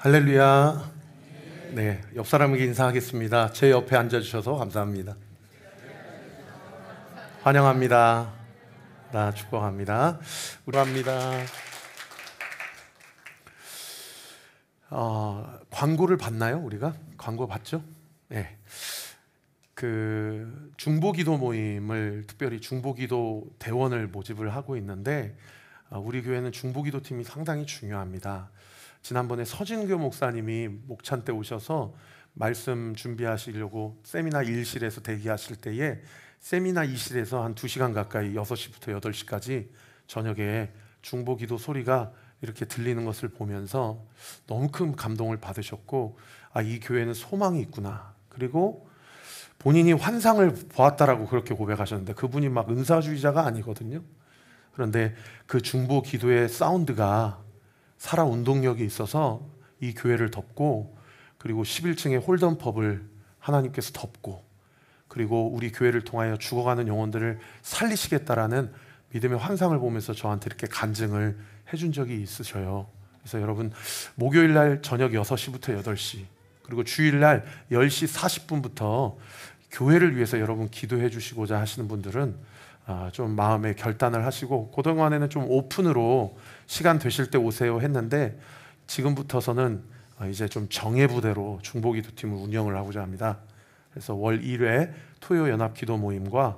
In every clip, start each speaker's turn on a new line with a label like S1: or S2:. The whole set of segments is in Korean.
S1: 할렐루야. 네, 옆 사람에게 인사하겠습니다. 제 옆에 앉아주셔서 감사합니다. 환영합니다. 나 축복합니다. 우리합니다. 광고를 봤나요? 우리가 광고 봤죠? 네. 그 중보기도 모임을 특별히 중보기도 대원을 모집을 하고 있는데 우리 교회는 중보기도 팀이 상당히 중요합니다. 지난번에 서진교 목사님이 목찬 때 오셔서 말씀 준비하시려고 세미나 1실에서 대기하실 때에 세미나 2실에서 한 2시간 가까이 6시부터 8시까지 저녁에 중보기도 소리가 이렇게 들리는 것을 보면서 너무 큰 감동을 받으셨고, 이 교회는 소망이 있구나. 그리고 본인이 환상을 보았다라고 그렇게 고백하셨는데, 그분이 막 은사주의자가 아니거든요. 그런데 그 중보기도의 사운드가 살아 운동력이 있어서 이 교회를 덮고, 그리고 11층의 홀덤펍을 하나님께서 덮고, 그리고 우리 교회를 통하여 죽어가는 영혼들을 살리시겠다라는 믿음의 환상을 보면서 저한테 이렇게 간증을 해준 적이 있으셔요. 그래서 여러분, 목요일날 저녁 6시부터 8시, 그리고 주일날 10시 40분부터 교회를 위해서 여러분 기도해 주시고자 하시는 분들은 좀 마음의 결단을 하시고, 그동안에는 좀 오픈으로 시간 되실 때 오세요 했는데, 지금부터서는 이제 좀 정예부대로 중보기도팀을 운영을 하고자 합니다. 그래서 월 1회 토요 연합 기도 모임과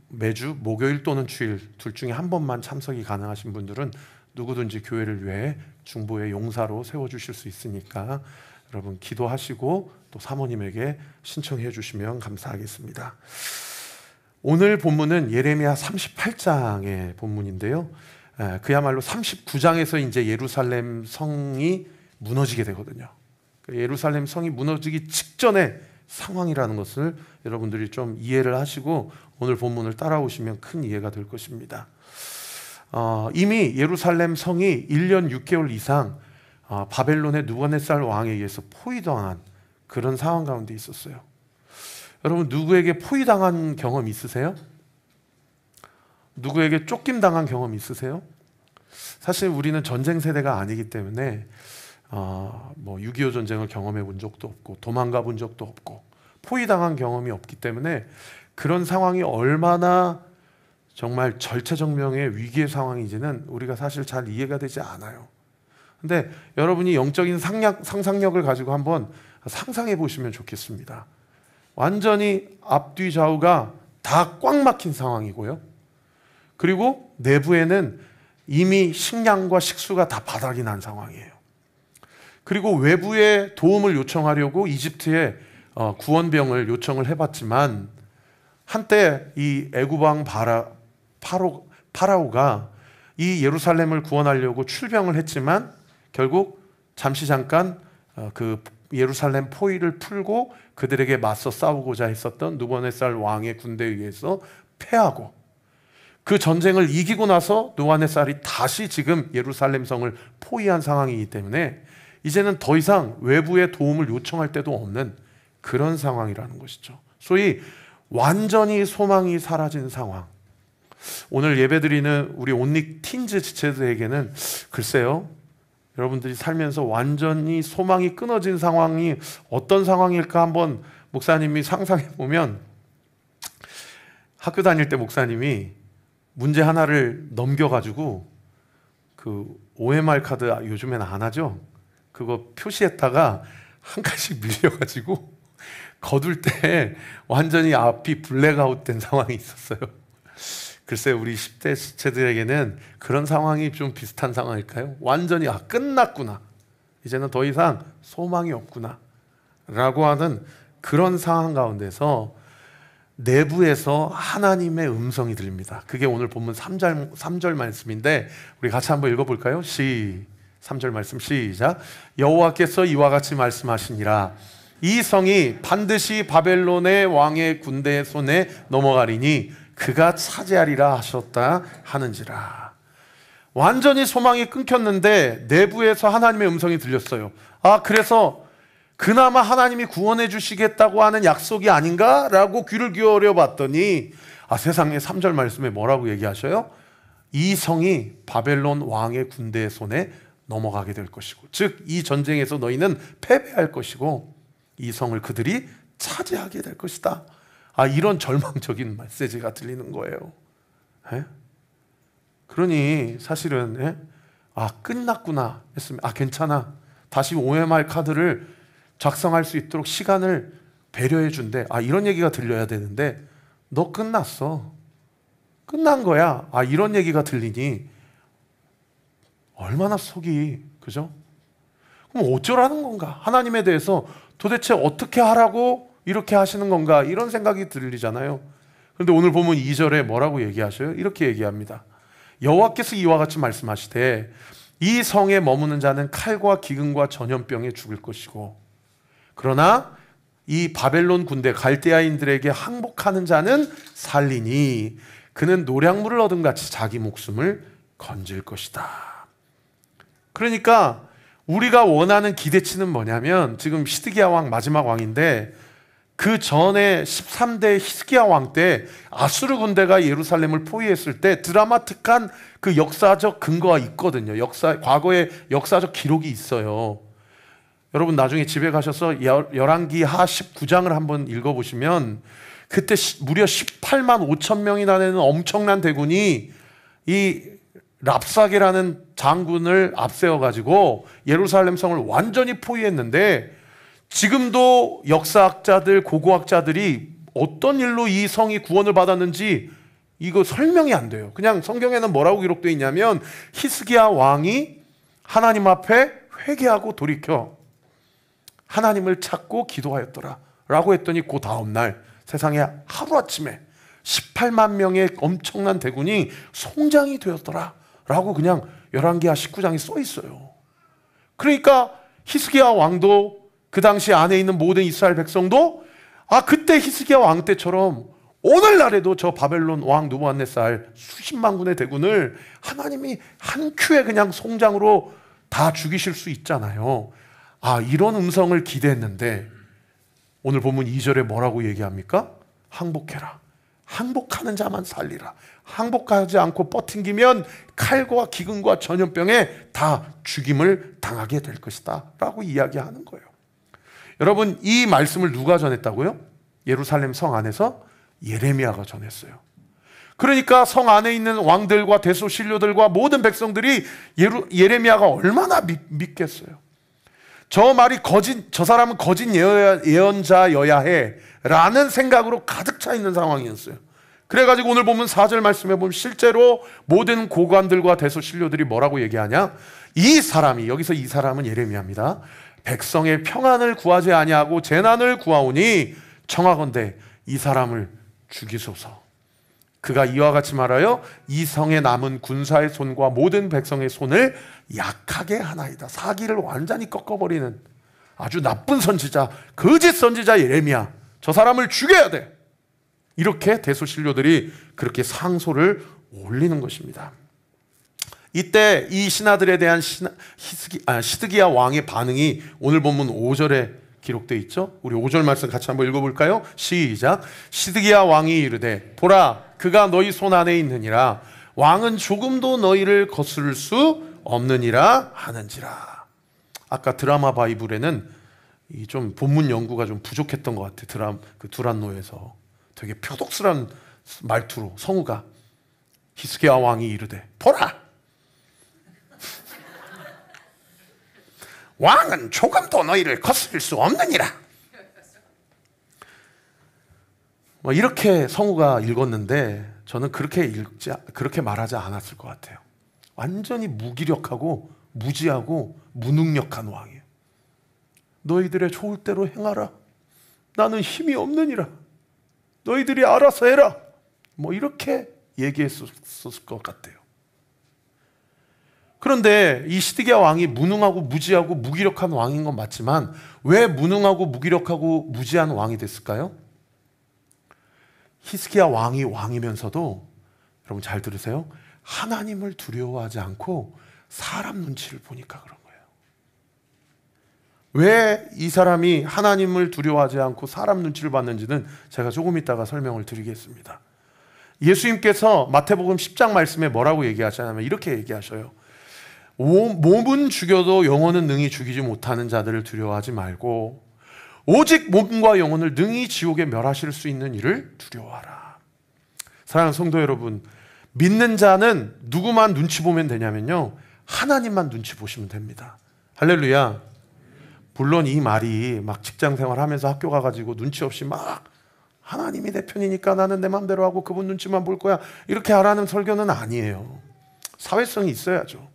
S1: 매주 목요일 또는 주일 둘 중에 한 번만 참석이 가능하신 분들은 누구든지 교회를 위해 중보의 용사로 세워주실 수 있으니까 여러분 기도하시고 또 사모님에게 신청해 주시면 감사하겠습니다. 오늘 본문은 예레미야 38장의 본문인데요. 그야말로 39장에서 이제 예루살렘 성이 무너지게 되거든요. 예루살렘 성이 무너지기 직전의 상황이라는 것을 여러분들이 좀 이해를 하시고 오늘 본문을 따라오시면 큰 이해가 될 것입니다. 이미 예루살렘 성이 1년 6개월 이상 바벨론의 느부갓네살 왕에 의해서 포위당한 그런 상황 가운데 있었어요. 여러분, 누구에게 포위당한 경험 있으세요? 누구에게 쫓김당한 경험 있으세요? 사실 우리는 전쟁 세대가 아니기 때문에 6.25 전쟁을 경험해 본 적도 없고 도망가 본 적도 없고 포위당한 경험이 없기 때문에 그런 상황이 얼마나 정말 절체절명의 위기의 상황인지는 우리가 사실 잘 이해가 되지 않아요. 근데 여러분이 영적인 상상력을 가지고 한번 상상해 보시면 좋겠습니다. 완전히 앞뒤 좌우가 다 꽉 막힌 상황이고요. 그리고 내부에는 이미 식량과 식수가 다 바닥이 난 상황이에요. 그리고 외부의 도움을 요청하려고 이집트에 구원병을 요청을 해봤지만, 한때 이 애굽왕 파라오가 이 예루살렘을 구원하려고 출병을 했지만 결국 잠깐 그 예루살렘 포위를 풀고 그들에게 맞서 싸우고자 했었던 느부갓네살 왕의 군대에 의해서 패하고, 그 전쟁을 이기고 나서 느부갓네살이 다시 지금 예루살렘 성을 포위한 상황이기 때문에 이제는 더 이상 외부의 도움을 요청할 데도 없는 그런 상황이라는 것이죠. 소위 완전히 소망이 사라진 상황. 오늘 예배드리는 우리 온리 틴즈 지체들에게는 글쎄요, 여러분들이 살면서 완전히 소망이 끊어진 상황이 어떤 상황일까 한번 목사님이 상상해 보면, 학교 다닐 때 목사님이 문제 하나를 넘겨가지고 그 OMR 카드 요즘엔 안 하죠? 그거 표시했다가 한 칸씩 밀려가지고 거둘 때 완전히 앞이 블랙아웃 된 상황이 있었어요. 글쎄요, 우리 10대 지체들에게는 그런 상황이 좀 비슷한 상황일까요? 완전히 끝났구나, 이제는 더 이상 소망이 없구나 라고 하는 그런 상황 가운데서 내부에서 하나님의 음성이 들립니다. 그게 오늘 본문 3절 말씀인데 우리 같이 한번 읽어볼까요? 3절 말씀 시작. 여호와께서 이와 같이 말씀하시니라. 이 성이 반드시 바벨론의 왕의 군대의 손에 넘어가리니 그가 차지하리라 하셨다 하는지라. 완전히 소망이 끊겼는데 내부에서 하나님의 음성이 들렸어요. 그래서 그나마 하나님이 구원해 주시겠다고 하는 약속이 아닌가라고 귀를 기울여 봤더니 세상에 3절 말씀에 뭐라고 얘기하셔요? 이 성이 바벨론 왕의 군대의 손에 넘어가게 될 것이고, 즉 이 전쟁에서 너희는 패배할 것이고 이 성을 그들이 차지하게 될 것이다. 이런 절망적인 메시지가 들리는 거예요. 예? 그러니 사실은 끝났구나 했으면 괜찮아, 다시 OMR 카드를 작성할 수 있도록 시간을 배려해 준대, 이런 얘기가 들려야 되는데 너 끝났어, 끝난 거야, 이런 얘기가 들리니 얼마나 속이, 그죠? 그럼 어쩌라는 건가? 하나님에 대해서 도대체 어떻게 하라고 이렇게 하시는 건가? 이런 생각이 들리잖아요. 그런데 오늘 보면 2절에 뭐라고 얘기하셔요? 이렇게 얘기합니다. 여호와께서 이와 같이 말씀하시되 이 성에 머무는 자는 칼과 기근과 전염병에 죽을 것이고, 그러나 이 바벨론 군대 갈대아인들에게 항복하는 자는 살리니 그는 노량물을 얻은 같이 자기 목숨을 건질 것이다. 그러니까 우리가 원하는 기대치는 뭐냐면, 지금 시드기야 왕 마지막 왕인데 그 전에 13대 히스기야 왕 때 아수르 군대가 예루살렘을 포위했을 때 드라마틱한 그 역사적 근거가 있거든요. 과거의 역사적 기록이 있어요. 여러분 나중에 집에 가셔서 열왕기하 19장을 한번 읽어보시면 그때 무려 18만 5천 명이나 되는 엄청난 대군이 이 랍사게라는 장군을 앞세워가지고 예루살렘 성을 완전히 포위했는데, 지금도 역사학자들, 고고학자들이 어떤 일로 이 성이 구원을 받았는지 이거 설명이 안 돼요. 그냥 성경에는 뭐라고 기록되어 있냐면 히스기야 왕이 하나님 앞에 회개하고 돌이켜 하나님을 찾고 기도하였더라 라고 했더니 그 다음날 세상에 하루아침에 18만 명의 엄청난 대군이 송장이 되었더라 라고 그냥 열왕기하 19장에 써 있어요. 그러니까 히스기야 왕도 그 당시 안에 있는 모든 이스라엘 백성도 그때 히스기야 왕 때처럼 오늘날에도 저 바벨론 왕 느부갓네살 수십만 군의 대군을 하나님이 한 큐에 그냥 송장으로 다 죽이실 수 있잖아요. 이런 음성을 기대했는데 오늘 본문 2절에 뭐라고 얘기합니까? 항복해라. 항복하는 자만 살리라. 항복하지 않고 버팅기면 칼과 기근과 전염병에 다 죽임을 당하게 될 것이다 라고 이야기하는 거예요. 여러분, 이 말씀을 누가 전했다고요? 예루살렘 성 안에서 예레미야가 전했어요. 그러니까 성 안에 있는 왕들과 대소신료들과 모든 백성들이 예레미야가 얼마나 믿겠어요. 저 사람은 거짓 예언자여야 해 라는 생각으로 가득 차 있는 상황이었어요. 그래가지고 오늘 보면 4절 말씀해 보면 실제로 모든 고관들과 대소신료들이 뭐라고 얘기하냐? 여기서 이 사람은 예레미야입니다. 백성의 평안을 구하지 아니하고 재난을 구하오니 청하건대 이 사람을 죽이소서. 그가 이와 같이 말하여 이 성에 남은 군사의 손과 모든 백성의 손을 약하게 하나이다. 사기를 완전히 꺾어버리는 아주 나쁜 선지자, 거짓 선지자 예레미야, 저 사람을 죽여야 돼. 이렇게 대소신료들이 그렇게 상소를 올리는 것입니다. 이때 이 신하들에 대한 시드기야 왕의 반응이 오늘 본문 5절에 기록되어 있죠. 우리 5절 말씀 같이 한번 읽어볼까요? 시작. 시드기야 왕이 이르되 보라, 그가 너희 손 안에 있느니라. 왕은 조금도 너희를 거스를 수 없느니라 하는지라. 아까 드라마 바이블에는 이 좀 본문 연구가 좀 부족했던 것 같아요. 그 두란노에서 되게 표독스러운 말투로 성우가 히스기야 왕이 이르되 보라, 왕은 조금도 너희를 거스릴 수 없느니라. 이렇게 성우가 읽었는데 저는 그렇게 말하지 않았을 것 같아요. 완전히 무기력하고 무지하고 무능력한 왕이에요. 너희들의 좋을 대로 행하라. 나는 힘이 없느니라. 너희들이 알아서 해라. 이렇게 얘기했었을 것 같아요. 그런데 이 시드기야 왕이 무능하고 무지하고 무기력한 왕인 건 맞지만 왜 무능하고 무기력하고 무지한 왕이 됐을까요? 히스기야 왕이 왕이면서도, 여러분 잘 들으세요, 하나님을 두려워하지 않고 사람 눈치를 보니까 그런 거예요. 왜 이 사람이 하나님을 두려워하지 않고 사람 눈치를 봤는지는 제가 조금 이따가 설명을 드리겠습니다. 예수님께서 마태복음 10장 말씀에 뭐라고 얘기하시냐면 이렇게 얘기하셔요. 몸은 죽여도 영혼은 능히 죽이지 못하는 자들을 두려워하지 말고 오직 몸과 영혼을 능히 지옥에 멸하실 수 있는 이를 두려워하라. 사랑하는 성도 여러분, 믿는 자는 누구만 눈치 보면 되냐면요, 하나님만 눈치 보시면 됩니다. 할렐루야. 물론 이 말이 막 직장 생활하면서 학교 가가지고 눈치 없이 막 하나님이 내 편이니까 나는 내 마음대로 하고 그분 눈치만 볼 거야, 이렇게 하라는 설교는 아니에요. 사회성이 있어야죠.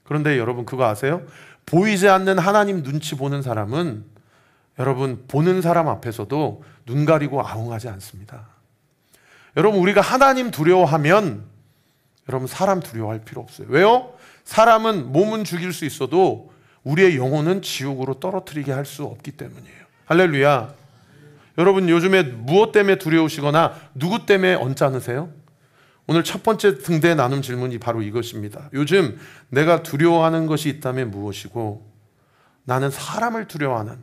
S1: 그런데 여러분 그거 아세요? 보이지 않는 하나님 눈치 보는 사람은 여러분 보는 사람 앞에서도 눈 가리고 아웅하지 않습니다. 여러분 우리가 하나님 두려워하면 여러분 사람 두려워할 필요 없어요. 왜요? 사람은 몸은 죽일 수 있어도 우리의 영혼은 지옥으로 떨어뜨리게 할 수 없기 때문이에요. 할렐루야. 여러분 요즘에 무엇 때문에 두려우시거나 누구 때문에 언짢으세요? 오늘 첫 번째 등대 나눔 질문이 바로 이것입니다. 요즘 내가 두려워하는 것이 있다면 무엇이고 나는 사람을 두려워하는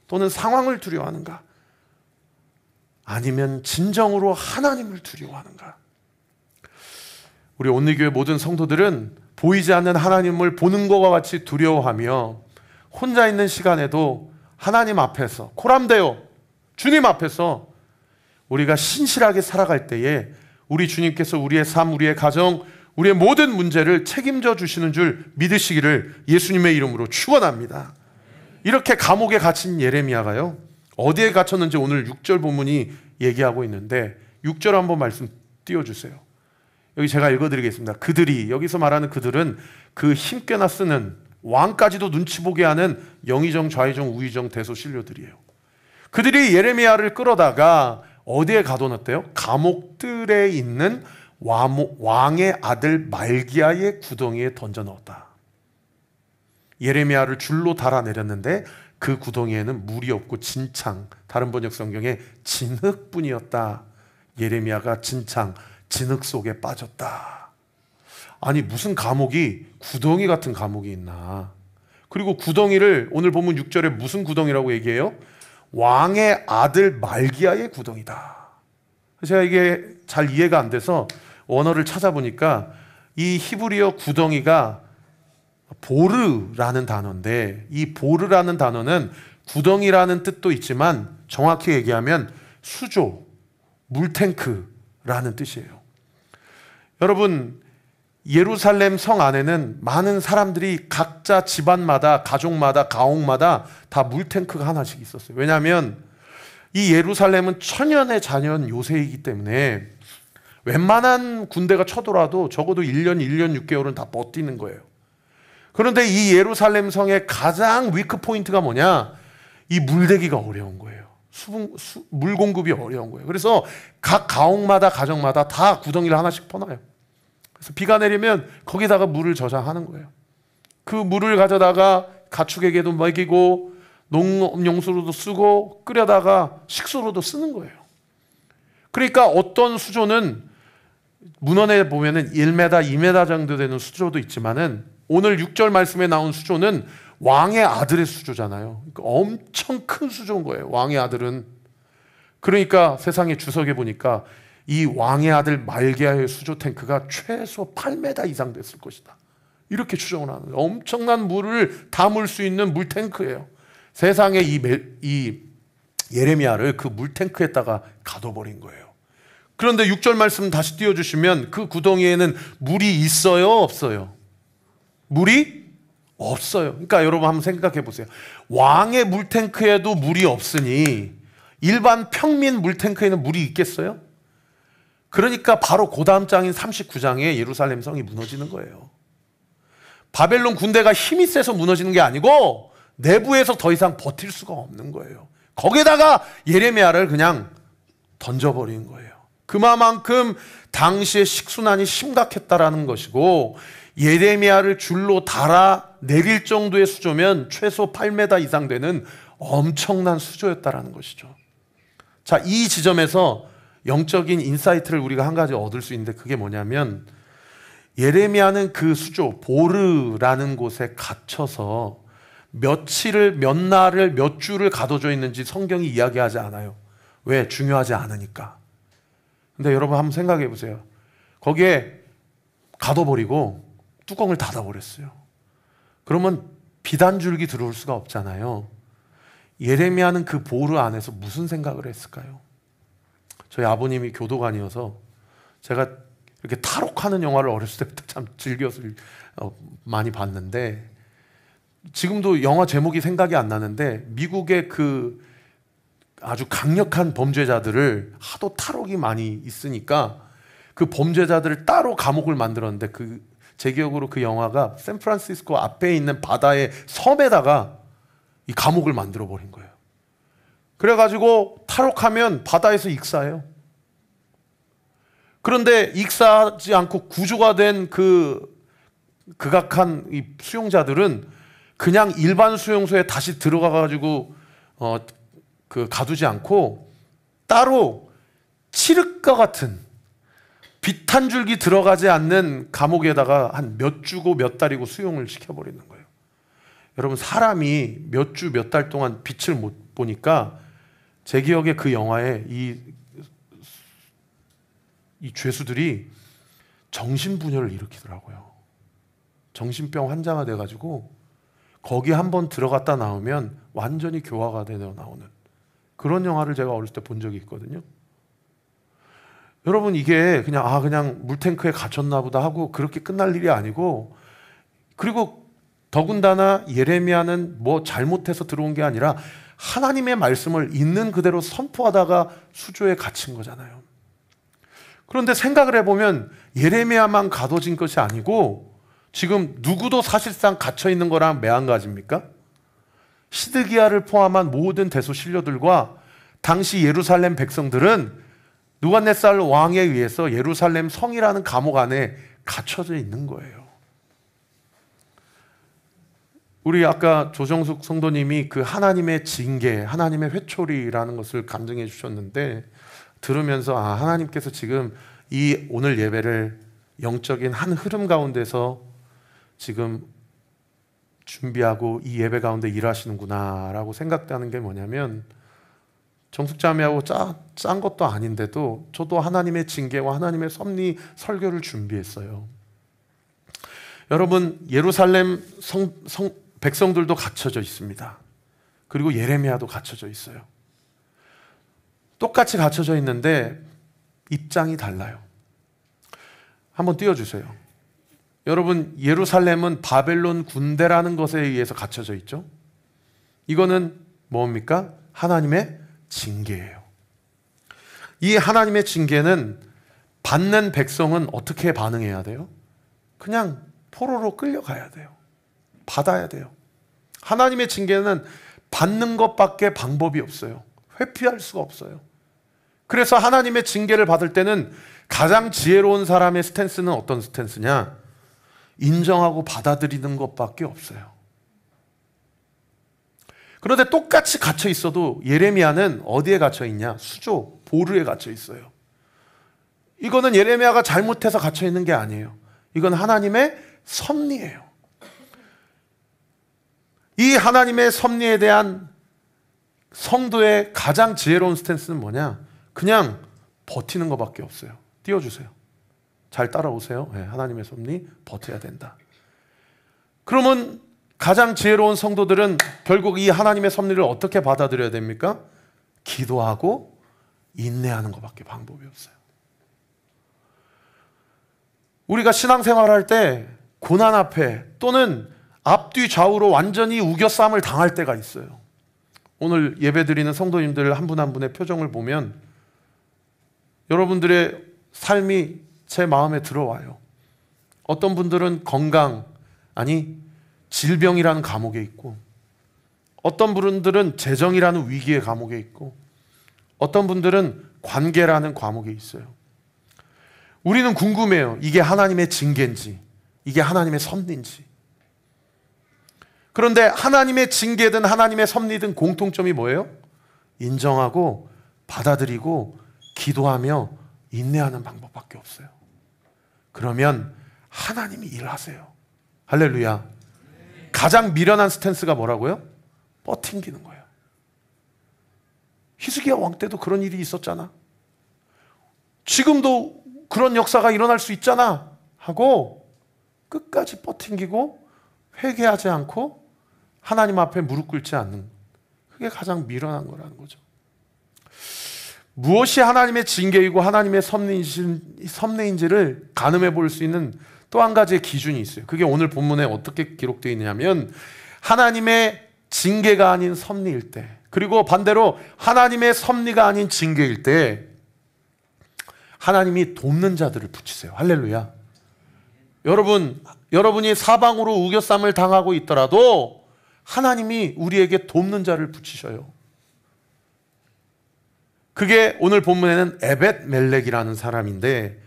S1: 또는 상황을 두려워하는가? 아니면 진정으로 하나님을 두려워하는가? 우리 온리교회 모든 성도들은 보이지 않는 하나님을 보는 것과 같이 두려워하며 혼자 있는 시간에도 하나님 앞에서 코람데오 주님 앞에서 우리가 신실하게 살아갈 때에 우리 주님께서 우리의 삶, 우리의 가정, 우리의 모든 문제를 책임져 주시는 줄 믿으시기를 예수님의 이름으로 축원합니다. 이렇게 감옥에 갇힌 예레미야가요, 어디에 갇혔는지 오늘 6절 본문이 얘기하고 있는데 6절 한번 말씀 띄워주세요. 여기 제가 읽어드리겠습니다. 그들이, 여기서 말하는 그들은 그 힘께나 쓰는 왕까지도 눈치 보게 하는 영의정, 좌의정, 우의정, 대소신료들이에요. 그들이 예레미야를 끌어다가 어디에 가둬놨대요? 감옥들에 있는 왕의 아들 말기야의 구덩이에 던져 넣었다. 예레미야를 줄로 달아내렸는데 그 구덩이에는 물이 없고 진창, 다른 번역 성경에 진흙뿐이었다. 예레미야가 진창, 진흙 속에 빠졌다. 아니 무슨 감옥이 구덩이 같은 감옥이 있나? 그리고 구덩이를 오늘 보면 6절에 무슨 구덩이라고 얘기해요? 왕의 아들 말기야의 구덩이다. 제가 이게 잘 이해가 안 돼서 원어를 찾아보니까 이 히브리어 구덩이가 보르라는 단어인데, 이 보르라는 단어는 구덩이라는 뜻도 있지만 정확히 얘기하면 수조, 물탱크라는 뜻이에요. 여러분 예루살렘 성 안에는 많은 사람들이 각자 집안마다, 가족마다, 가옥마다 다 물탱크가 하나씩 있었어요. 왜냐하면 이 예루살렘은 천연의 자연 요새이기 때문에 웬만한 군대가 쳐들어와도 적어도 1년 6개월은 다 버티는 거예요. 그런데 이 예루살렘 성의 가장 위크 포인트가 뭐냐? 이 물대기가 어려운 거예요. 물 공급이 어려운 거예요. 그래서 각 가옥마다, 가정마다 다 구덩이를 하나씩 퍼놔요. 그래서 비가 내리면 거기다가 물을 저장하는 거예요. 그 물을 가져다가 가축에게도 먹이고 농업용수로도 쓰고 끓여다가 식수로도 쓰는 거예요. 그러니까 어떤 수조는 문헌에 보면은 1m, 2m 정도 되는 수조도 있지만은 오늘 6절 말씀에 나온 수조는 왕의 아들의 수조잖아요. 그러니까 엄청 큰 수조인 거예요. 왕의 아들은. 그러니까 세상에 주석에 보니까 이 왕의 아들 말기야의 수조 탱크가 최소 8m 이상 됐을 것이다. 이렇게 추정을 하는 거예요. 엄청난 물을 담을 수 있는 물탱크예요. 세상에 이 예레미야를 그 물탱크에다가 가둬버린 거예요. 그런데 6절 말씀 다시 띄워주시면 그 구덩이에는 물이 있어요, 없어요? 물이 없어요. 그러니까 여러분 한번 생각해 보세요. 왕의 물탱크에도 물이 없으니 일반 평민 물탱크에는 물이 있겠어요? 그러니까 바로 그 다음 장인 39장에 예루살렘 성이 무너지는 거예요. 바벨론 군대가 힘이 세서 무너지는 게 아니고 내부에서 더 이상 버틸 수가 없는 거예요. 거기다가 예레미야를 그냥 던져버린 거예요. 그만큼 당시의 식순환이 심각했다라는 것이고, 예레미야를 줄로 달아 내릴 정도의 수조면 최소 8m 이상 되는 엄청난 수조였다라는 것이죠. 자, 이 지점에서 영적인 인사이트를 우리가 한 가지 얻을 수 있는데 그게 뭐냐면, 예레미야는 그 수조 보르라는 곳에 갇혀서 며칠을, 몇 날을, 몇 주를 가둬져 있는지 성경이 이야기하지 않아요. 왜? 중요하지 않으니까. 근데 여러분 한번 생각해 보세요. 거기에 가둬버리고 뚜껑을 닫아버렸어요. 그러면 비단 줄기 들어올 수가 없잖아요. 예레미야는 그 보루 안에서 무슨 생각을 했을까요? 저희 아버님이 교도관이어서 제가 이렇게 탈옥하는 영화를 어렸을 때부터 참 즐겨서 많이 봤는데, 지금도 영화 제목이 생각이 안 나는데, 미국의 그 아주 강력한 범죄자들을 하도 탈옥이 많이 있으니까 그 범죄자들을 따로 감옥을 만들었는데, 제 기억으로 그 영화가 샌프란시스코 앞에 있는 바다의 섬에다가 이 감옥을 만들어 버린 거예요. 그래가지고 탈옥하면 바다에서 익사해요. 그런데 익사하지 않고 구조가 된 극악한 이 수용자들은 그냥 일반 수용소에 다시 들어가가지고 가두지 않고 따로 칠흑과 같은 빛 한 줄기 들어가지 않는 감옥에다가 한 몇 주고 몇 달이고 수용을 시켜버리는 거예요. 여러분, 사람이 몇 주 몇 달 동안 빛을 못 보니까 제 기억에 그 영화에 이 죄수들이 정신분열을 일으키더라고요. 정신병 환자가 돼가지고 거기 한번 들어갔다 나오면 완전히 교화가 되어 나오는 그런 영화를 제가 어렸을 때 본 적이 있거든요. 여러분, 이게 그냥 물탱크에 갇혔나 보다 하고 그렇게 끝날 일이 아니고, 그리고 더군다나 예레미야는 뭐 잘못해서 들어온 게 아니라 하나님의 말씀을 있는 그대로 선포하다가 수조에 갇힌 거잖아요. 그런데 생각을 해보면 예레미야만 가둬진 것이 아니고 지금 누구도 사실상 갇혀 있는 거랑 매한가지입니까? 시드기야를 포함한 모든 대소신료들과 당시 예루살렘 백성들은 느부갓네살 왕에 의해서 예루살렘 성이라는 감옥 안에 갇혀져 있는 거예요. 우리 아까 조정숙 성도님이 그 하나님의 징계, 하나님의 회초리라는 것을 감정해 주셨는데, 들으면서 하나님께서 지금 이 오늘 예배를 영적인 한 흐름 가운데서 지금 준비하고 이 예배 가운데 일하시는구나 라고 생각되는 게 뭐냐면, 정숙자매하고 짠 것도 아닌데도 저도 하나님의 징계와 하나님의 섭리 설교를 준비했어요. 여러분, 예루살렘 백성들도 갇혀져 있습니다. 그리고 예레미야도 갇혀져 있어요. 똑같이 갇혀져 있는데 입장이 달라요. 한번 띄워주세요. 여러분, 예루살렘은 바벨론 군대라는 것에 의해서 갇혀져 있죠. 이거는 뭡니까? 하나님의 징계예요. 이 하나님의 징계는 받는 백성은 어떻게 반응해야 돼요? 그냥 포로로 끌려가야 돼요. 받아야 돼요. 하나님의 징계는 받는 것밖에 방법이 없어요. 회피할 수가 없어요. 그래서 하나님의 징계를 받을 때는 가장 지혜로운 사람의 스탠스는 어떤 스탠스냐? 인정하고 받아들이는 것밖에 없어요. 그런데 똑같이 갇혀 있어도 예레미야는 어디에 갇혀 있냐? 수조, 보루에 갇혀 있어요. 이거는 예레미야가 잘못해서 갇혀 있는 게 아니에요. 이건 하나님의 섭리예요. 이 하나님의 섭리에 대한 성도의 가장 지혜로운 스탠스는 뭐냐? 그냥 버티는 것밖에 없어요. 띄워주세요. 잘 따라오세요. 네, 하나님의 섭리, 버텨야 된다. 그러면 가장 지혜로운 성도들은 결국 이 하나님의 섭리를 어떻게 받아들여야 됩니까? 기도하고 인내하는 것밖에 방법이 없어요. 우리가 신앙생활할 때 고난 앞에 또는 앞뒤 좌우로 완전히 우겨쌈을 당할 때가 있어요. 오늘 예배드리는 성도님들 한 분 한 분의 표정을 보면 여러분들의 삶이 제 마음에 들어와요. 어떤 분들은 건강, 아니 질병이라는 감옥에 있고, 어떤 분들은 재정이라는 위기의 감옥에 있고, 어떤 분들은 관계라는 감옥에 있어요. 우리는 궁금해요. 이게 하나님의 징계인지, 이게 하나님의 섭리인지. 그런데 하나님의 징계든 하나님의 섭리든 공통점이 뭐예요? 인정하고 받아들이고 기도하며 인내하는 방법밖에 없어요. 그러면 하나님이 일하세요. 할렐루야. 가장 미련한 스탠스가 뭐라고요? 버팅기는 거예요. 히스기야 왕 때도 그런 일이 있었잖아. 지금도 그런 역사가 일어날 수 있잖아 하고 끝까지 버팅기고 회개하지 않고 하나님 앞에 무릎 꿇지 않는, 그게 가장 미련한 거라는 거죠. 무엇이 하나님의 징계이고 하나님의 섭리인지를 가늠해 볼 수 있는 또 한 가지의 기준이 있어요. 그게 오늘 본문에 어떻게 기록되어 있느냐면, 하나님의 징계가 아닌 섭리일 때, 그리고 반대로 하나님의 섭리가 아닌 징계일 때 하나님이 돕는 자들을 붙이세요. 할렐루야. 여러분이 사방으로 우겨쌈을 당하고 있더라도 하나님이 우리에게 돕는 자를 붙이셔요. 그게 오늘 본문에는 에벳멜렉이라는 사람인데,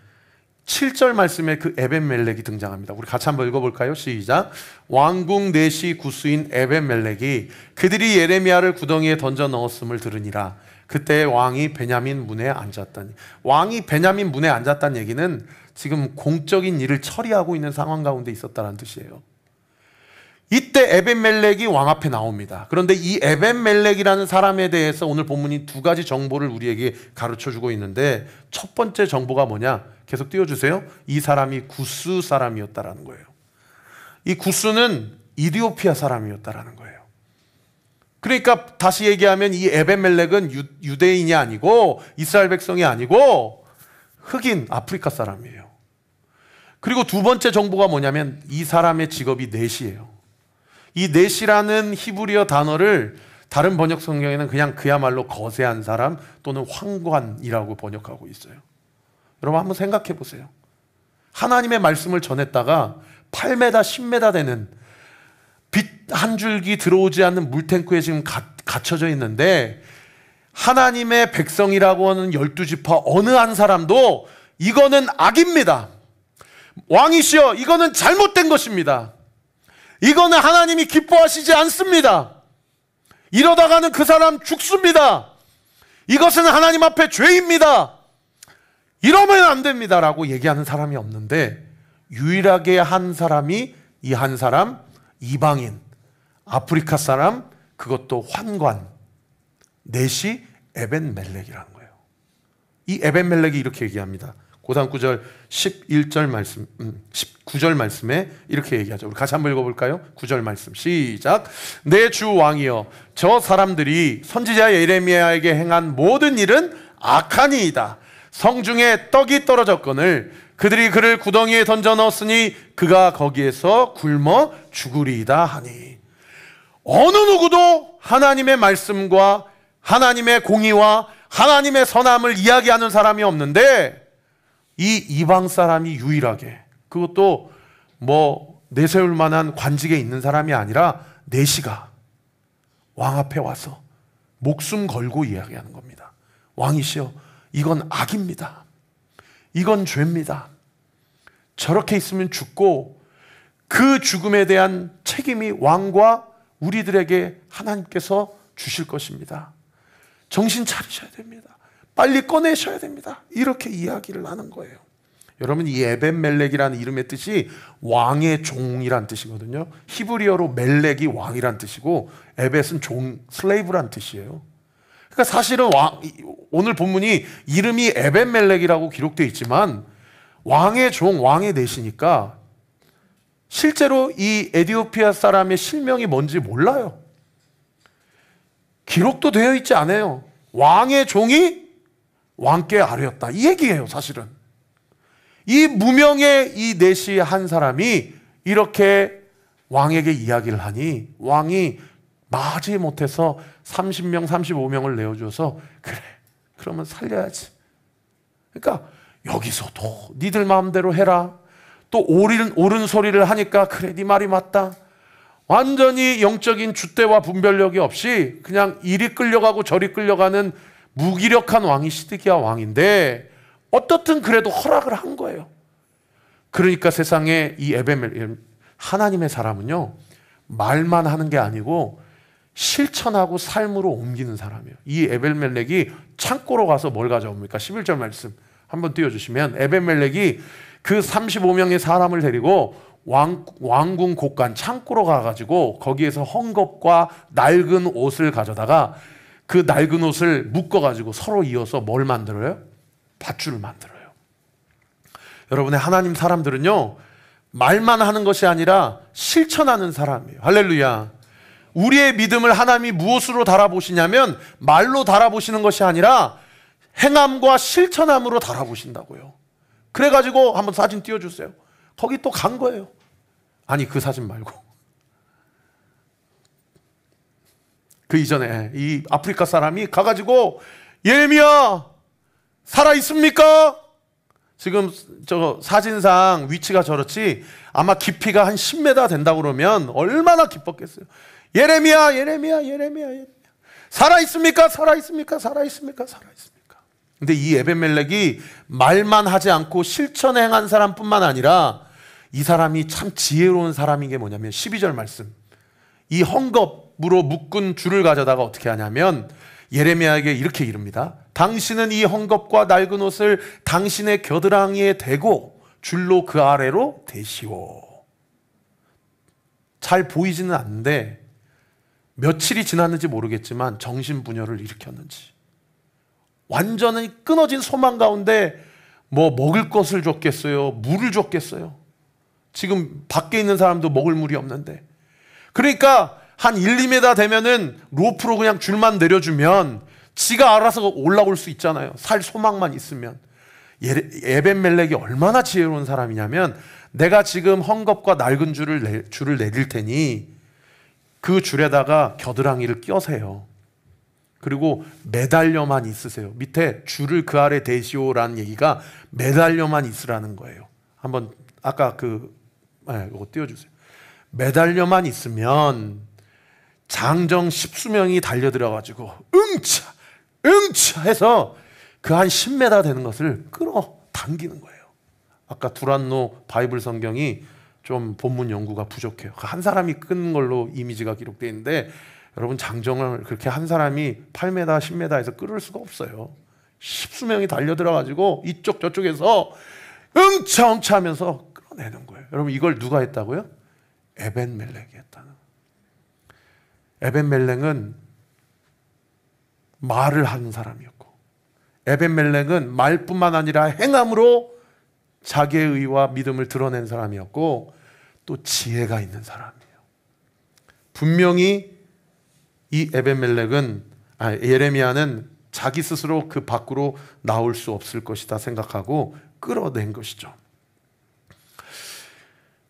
S1: 7절 말씀에 그 에벳멜렉이 등장합니다. 우리 같이 한번 읽어볼까요? 시작. 왕궁 내시 구스인 에벳멜렉이 그들이 예레미야를 구덩이에 던져 넣었음을 들으니라. 그때 왕이 베냐민 문에 앉았다니. 왕이 베냐민 문에 앉았다는 얘기는 지금 공적인 일을 처리하고 있는 상황 가운데 있었다는 뜻이에요. 이때 에벳멜렉이 왕 앞에 나옵니다. 그런데 이 에벳멜렉이라는 사람에 대해서 오늘 본문이 두 가지 정보를 우리에게 가르쳐주고 있는데, 첫 번째 정보가 뭐냐? 계속 띄워주세요. 이 사람이 구스 사람이었다라는 거예요. 이 구스는 이디오피아 사람이었다라는 거예요. 그러니까 다시 얘기하면 이 에벳멜렉은 유대인이 아니고 이스라엘 백성이 아니고 흑인 아프리카 사람이에요. 그리고 두 번째 정보가 뭐냐면, 이 사람의 직업이 넷이에요. 이 넷이라는 히브리어 단어를 다른 번역 성경에는 그냥 그야말로 거세한 사람 또는 황관이라고 번역하고 있어요. 여러분 한번 생각해 보세요. 하나님의 말씀을 전했다가 8m, 10m 되는 빛 한 줄기 들어오지 않는 물탱크에 지금 갇혀져 있는데, 하나님의 백성이라고 하는 12지파 어느 한 사람도 이거는 악입니다, 왕이시여 이거는 잘못된 것입니다, 이거는 하나님이 기뻐하시지 않습니다, 이러다가는 그 사람 죽습니다, 이것은 하나님 앞에 죄입니다, 이러면 안 됩니다 라고 얘기하는 사람이 없는데, 유일하게 한 사람이 이 한 사람, 이방인 아프리카 사람, 그것도 환관, 넷이 에벳멜렉이라는 거예요. 이 에벳멜렉이 이렇게 얘기합니다. 고단 9절 11절 말씀, 19절 말씀에 이렇게 얘기하죠. 우리 같이 한번 읽어볼까요? 9절 말씀 시작. 내 주 왕이여, 저 사람들이 선지자 예레미야에게 행한 모든 일은 악하니이다. 성중에 떡이 떨어졌거늘 그들이 그를 구덩이에 던져 넣었으니 그가 거기에서 굶어 죽으리이다 하니. 어느 누구도 하나님의 말씀과 하나님의 공의와 하나님의 선함을 이야기하는 사람이 없는데, 이 이방 사람이 유일하게, 그것도 뭐 내세울 만한 관직에 있는 사람이 아니라 내시가 왕 앞에 와서 목숨 걸고 이야기하는 겁니다. 왕이시여, 이건 악입니다, 이건 죄입니다, 저렇게 있으면 죽고 그 죽음에 대한 책임이 왕과 우리들에게 하나님께서 주실 것입니다, 정신 차리셔야 됩니다, 빨리 꺼내셔야 됩니다, 이렇게 이야기를 하는 거예요. 여러분, 이 에벳멜렉이라는 이름의 뜻이 왕의 종이란 뜻이거든요. 히브리어로 멜렉이 왕이란 뜻이고 에벳은 종, 슬레이브란 뜻이에요. 그러니까 사실은 오늘 본문이 이름이 에벳멜렉이라고 기록되어 있지만 왕의 종, 왕의 넷이니까 실제로 이 에티오피아 사람의 실명이 뭔지 몰라요. 기록도 되어 있지 않아요. 왕의 종이 왕께 아뢰었다, 이 얘기예요. 사실은 이 무명의 이 넷이 한 사람이 이렇게 왕에게 이야기를 하니 왕이 마지 못해서 30명, 35명을 내어줘서 그래, 그러면 살려야지. 그러니까 여기서도 니들 마음대로 해라. 또 옳은 소리를 하니까 그래, 네 말이 맞다. 완전히 영적인 줏대와 분별력이 없이 그냥 이리 끌려가고 저리 끌려가는 무기력한 왕이 시드기야 왕인데, 어떻든 그래도 허락을 한 거예요. 그러니까 세상에 이 에벳멜렉, 하나님의 사람은요, 말만 하는 게 아니고 실천하고 삶으로 옮기는 사람이에요. 이 에벳멜렉이 창고로 가서 뭘 가져옵니까? 11절 말씀 한번 띄워주시면, 에벳멜렉이 그 35명의 사람을 데리고 왕궁 곳간 창고로 가가지고 거기에서 헝겊과 낡은 옷을 가져다가 그 낡은 옷을 묶어가지고 서로 이어서 뭘 만들어요? 밧줄을 만들어요. 여러분의 하나님 사람들은요, 말만 하는 것이 아니라 실천하는 사람이에요. 할렐루야. 우리의 믿음을 하나님이 무엇으로 달아보시냐면 말로 달아보시는 것이 아니라 행함과 실천함으로 달아보신다고요. 그래가지고 한번 사진 띄워주세요. 거기 또 간 거예요. 아니, 그 사진 말고 그 이전에 이 아프리카 사람이 가가지고 예레미야 살아있습니까? 지금 저 사진상 위치가 저렇지 아마 깊이가 한 10m 된다고 그러면 얼마나 기뻤겠어요. 예레미야 예레미야 예레미야 예레미야 살아있습니까? 살아있습니까? 살아있습니까? 살아있습니까? 근데 이 에벤멜렉이 말만 하지 않고 실천에 행한 사람뿐만 아니라 이 사람이 참 지혜로운 사람인 게 뭐냐면 12절 말씀, 이 헝겊으로 묶은 줄을 가져다가 어떻게 하냐면 예레미야에게 이렇게 이릅니다. 당신은 이 헝겊과 낡은 옷을 당신의 겨드랑이에 대고 줄로 그 아래로 대시오. 잘 보이지는 않는데 며칠이 지났는지 모르겠지만 정신분열을 일으켰는지 완전히 끊어진 소망 가운데 뭐 먹을 것을 줬겠어요? 물을 줬겠어요? 지금 밖에 있는 사람도 먹을 물이 없는데, 그러니까 한 1, 2m 되면은 로프로 그냥 줄만 내려주면 지가 알아서 올라올 수 있잖아요. 살 소망만 있으면. 에벤멜렉이 얼마나 지혜로운 사람이냐면 내가 지금 헝겊과 낡은 줄을 내릴 테니 그 줄에다가 겨드랑이를 껴세요. 그리고 매달려만 있으세요. 밑에 줄을 그 아래 대시오라는 얘기가 매달려만 있으라는 거예요. 한번 아까 이거 띄워주세요. 매달려만 있으면 장정 10수명이 달려들어가지고 응차 해서 그 한 10m 되는 것을 끌어당기는 거예요. 아까 두란노 바이블 성경이 좀 본문 연구가 부족해요. 한 사람이 끈 걸로 이미지가 기록되어 있는데 여러분 장정을 그렇게 한 사람이 8m, 10m에서 끌을 수가 없어요. 10수명이 달려들어가지고 이쪽 저쪽에서 응차 하면서 끌어내는 거예요. 여러분 이걸 누가 했다고요? 에벤멜렉이 했다는. 에벤멜렉은 말을 하는 사람이었고, 에벤멜렉은 말뿐만 아니라 행함으로 자기의 의와 믿음을 드러낸 사람이었고 또 지혜가 있는 사람이에요. 분명히 이 예레미야는 자기 스스로 그 밖으로 나올 수 없을 것이다 생각하고 끌어낸 것이죠.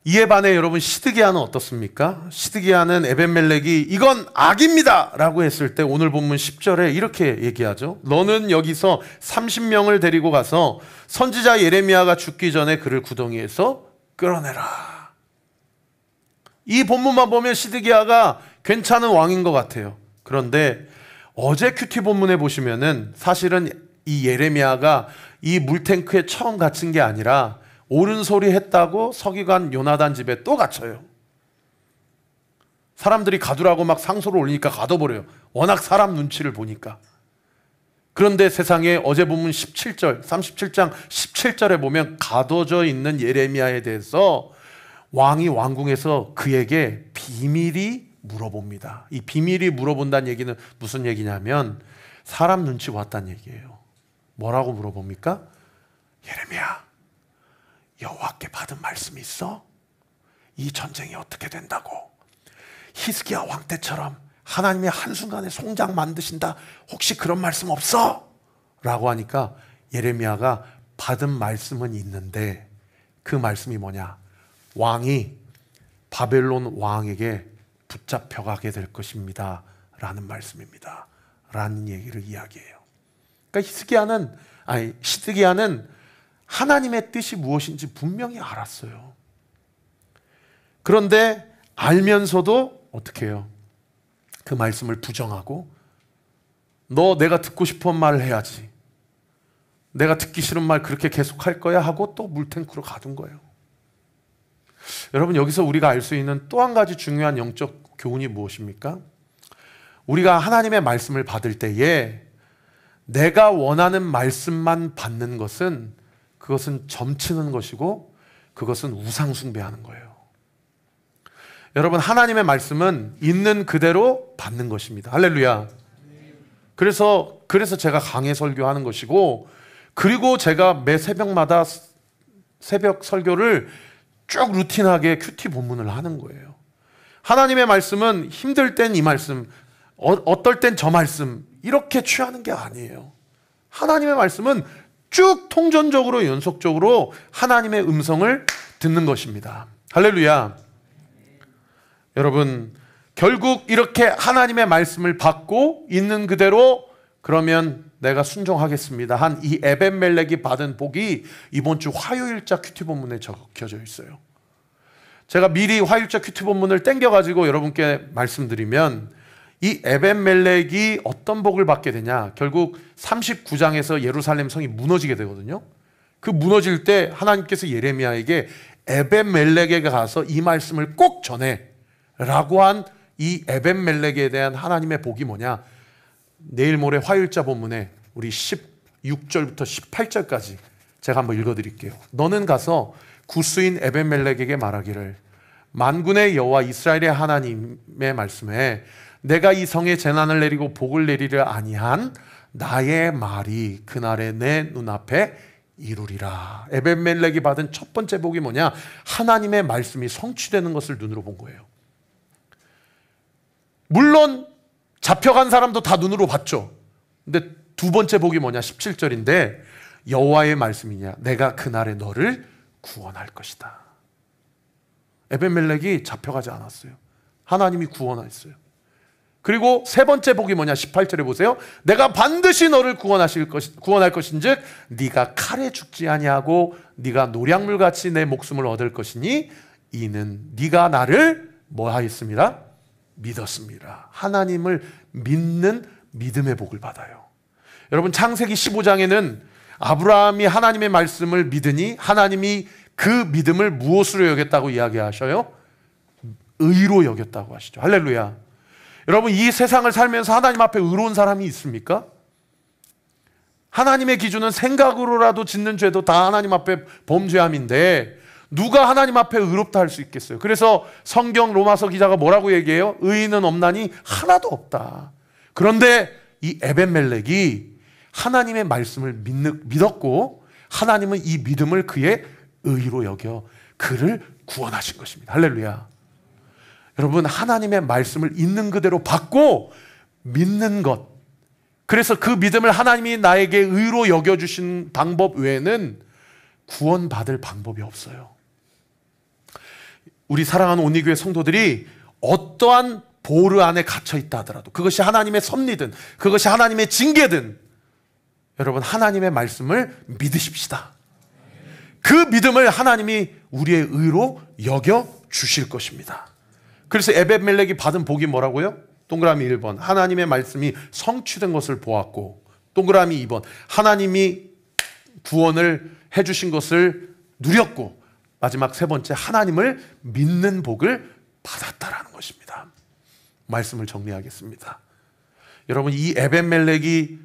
S1: 이에 반해 여러분 시드기야는 어떻습니까? 시드기야는 에벤멜렉이 이건 악입니다 라고 했을 때 오늘 본문 10절에 이렇게 얘기하죠. 너는 여기서 30명을 데리고 가서 선지자 예레미야가 죽기 전에 그를 구덩이에서 끌어내라. 이 본문만 보면 시드기야가 괜찮은 왕인 것 같아요. 그런데 어제 큐티 본문에 보시면은 사실은 이 예레미야가 이 물탱크에 처음 갇힌 게 아니라 옳은 소리 했다고 서기관 요나단 집에 또 갇혀요. 사람들이 가두라고 막 상소를 올리니까 가둬버려요. 워낙 사람 눈치를 보니까. 그런데 세상에 어제 본문 17절 37장 17절에 보면 가둬져 있는 예레미야에 대해서 왕이 왕궁에서 그에게 비밀이 물어봅니다. 이 비밀이 물어본다는 얘기는 무슨 얘기냐면 사람 눈치 봤다는 얘기예요. 뭐라고 물어봅니까? 예레미야, 여호와께 받은 말씀이 있어? 이 전쟁이 어떻게 된다고? 히스기야 왕 때처럼 하나님이 한순간에 송장 만드신다, 혹시 그런 말씀 없어? 라고 하니까 예레미야가 받은 말씀은 있는데 그 말씀이 뭐냐? 왕이 바벨론 왕에게 붙잡혀가게 될 것입니다 라는 말씀입니다 라는 얘기를 이야기해요. 그러니까 시드기야는 하나님의 뜻이 무엇인지 분명히 알았어요. 그런데 알면서도 어떻게 해요? 그 말씀을 부정하고 내가 듣고 싶은 말을 해야지, 내가 듣기 싫은 말 그렇게 계속할 거야 하고 또 물탱크로 가둔 거예요. 여러분 여기서 우리가 알 수 있는 또 한 가지 중요한 영적 교훈이 무엇입니까? 우리가 하나님의 말씀을 받을 때에 내가 원하는 말씀만 받는 것은 그것은 점치는 것이고 그것은 우상 숭배하는 거예요. 여러분 하나님의 말씀은 있는 그대로 받는 것입니다. 할렐루야. 그래서 제가 강해 설교하는 것이고, 그리고 제가 매 새벽마다 새벽 설교를 쭉 루틴하게 큐티 본문을 하는 거예요. 하나님의 말씀은 힘들 땐 이 말씀, 어떨 땐 저 말씀 이렇게 취하는 게 아니에요. 하나님의 말씀은 쭉 통전적으로 연속적으로 하나님의 음성을 듣는 것입니다. 할렐루야. 여러분, 결국 이렇게 하나님의 말씀을 받고 있는 그대로 그러면 내가 순종하겠습니다 한 이 에벤멜렉이 받은 복이 이번 주 화요일자 큐티 본문에 적혀져 있어요. 제가 미리 화요일자 큐티 본문을 땡겨가지고 여러분께 말씀드리면 이 에벤멜렉이 어떤 복을 받게 되냐, 결국 39장에서 예루살렘 성이 무너지게 되거든요. 그 무너질 때 하나님께서 예레미야에게 에벤멜렉에게 가서 이 말씀을 꼭 전해 라고 한 이 에벤멜렉에 대한 하나님의 복이 뭐냐, 내일 모레 화요일자 본문에 우리 16절부터 18절까지 제가 한번 읽어드릴게요. 너는 가서 구스인 에벤멜렉에게 말하기를, 만군의 여호와 이스라엘의 하나님의 말씀에 내가 이 성에 재난을 내리고 복을 내리려 아니한 나의 말이 그날에 내 눈앞에 이루리라. 에벤멜렉이 받은 첫 번째 복이 뭐냐, 하나님의 말씀이 성취되는 것을 눈으로 본 거예요. 물론 잡혀간 사람도 다 눈으로 봤죠. 근데 두 번째 복이 뭐냐, 17절인데 여호와의 말씀이냐, 내가 그날에 너를 구원할 것이다. 에벤멜렉이 잡혀가지 않았어요. 하나님이 구원했어요. 그리고 세 번째 복이 뭐냐, 18절에 보세요. 내가 반드시 너를 구원할 것인즉 네가 칼에 죽지 아니하고 네가 노량물같이 내 목숨을 얻을 것이니 이는 네가 나를 뭐 하였습니다? 믿었습니다. 하나님을 믿는 믿음의 복을 받아요. 여러분, 창세기 15장에는 아브라함이 하나님의 말씀을 믿으니 하나님이 그 믿음을 무엇으로 여겼다고 이야기하셔요? 의로 여겼다고 하시죠. 할렐루야. 여러분, 이 세상을 살면서 하나님 앞에 의로운 사람이 있습니까? 하나님의 기준은 생각으로라도 짓는 죄도 다 하나님 앞에 범죄함인데 누가 하나님 앞에 의롭다 할 수 있겠어요? 그래서 성경 로마서 기자가 뭐라고 얘기해요? 의인은 없나니 하나도 없다. 그런데 이 에벤멜렉이 하나님의 말씀을 믿었고 하나님은 이 믿음을 그의 의로 여겨 그를 구원하신 것입니다. 할렐루야. 여러분, 하나님의 말씀을 있는 그대로 받고 믿는 것, 그래서 그 믿음을 하나님이 나에게 의로 여겨주신 방법 외에는 구원받을 방법이 없어요. 우리 사랑하는 온리교회 성도들이 어떠한 보르 안에 갇혀있다 하더라도, 그것이 하나님의 섭리든 그것이 하나님의 징계든, 여러분, 하나님의 말씀을 믿으십시다. 그 믿음을 하나님이 우리의 의로 여겨주실 것입니다. 그래서 에벤멜렉이 받은 복이 뭐라고요? 동그라미 1번, 하나님의 말씀이 성취된 것을 보았고, 동그라미 2번, 하나님이 구원을 해주신 것을 누렸고, 마지막 세 번째, 하나님을 믿는 복을 받았다라는 것입니다. 말씀을 정리하겠습니다. 여러분, 이 에벤멜렉이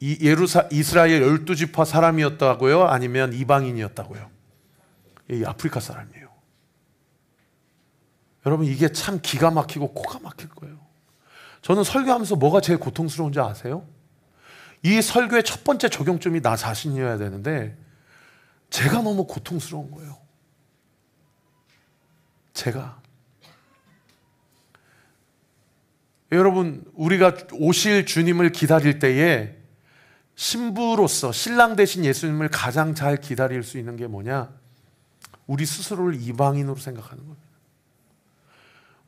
S1: 이스라엘 12지파 사람이었다고요? 아니면 이방인이었다고요? 이 아프리카 사람이에요. 여러분, 이게 참 기가 막히고 코가 막힐 거예요. 저는 설교하면서 뭐가 제일 고통스러운지 아세요? 이 설교의 첫 번째 적용점이 나 자신이어야 되는데 제가 너무 고통스러운 거예요. 제가. 여러분, 우리가 오실 주님을 기다릴 때에 신부로서 신랑 되신 예수님을 가장 잘 기다릴 수 있는 게 뭐냐? 우리 스스로를 이방인으로 생각하는 겁니다.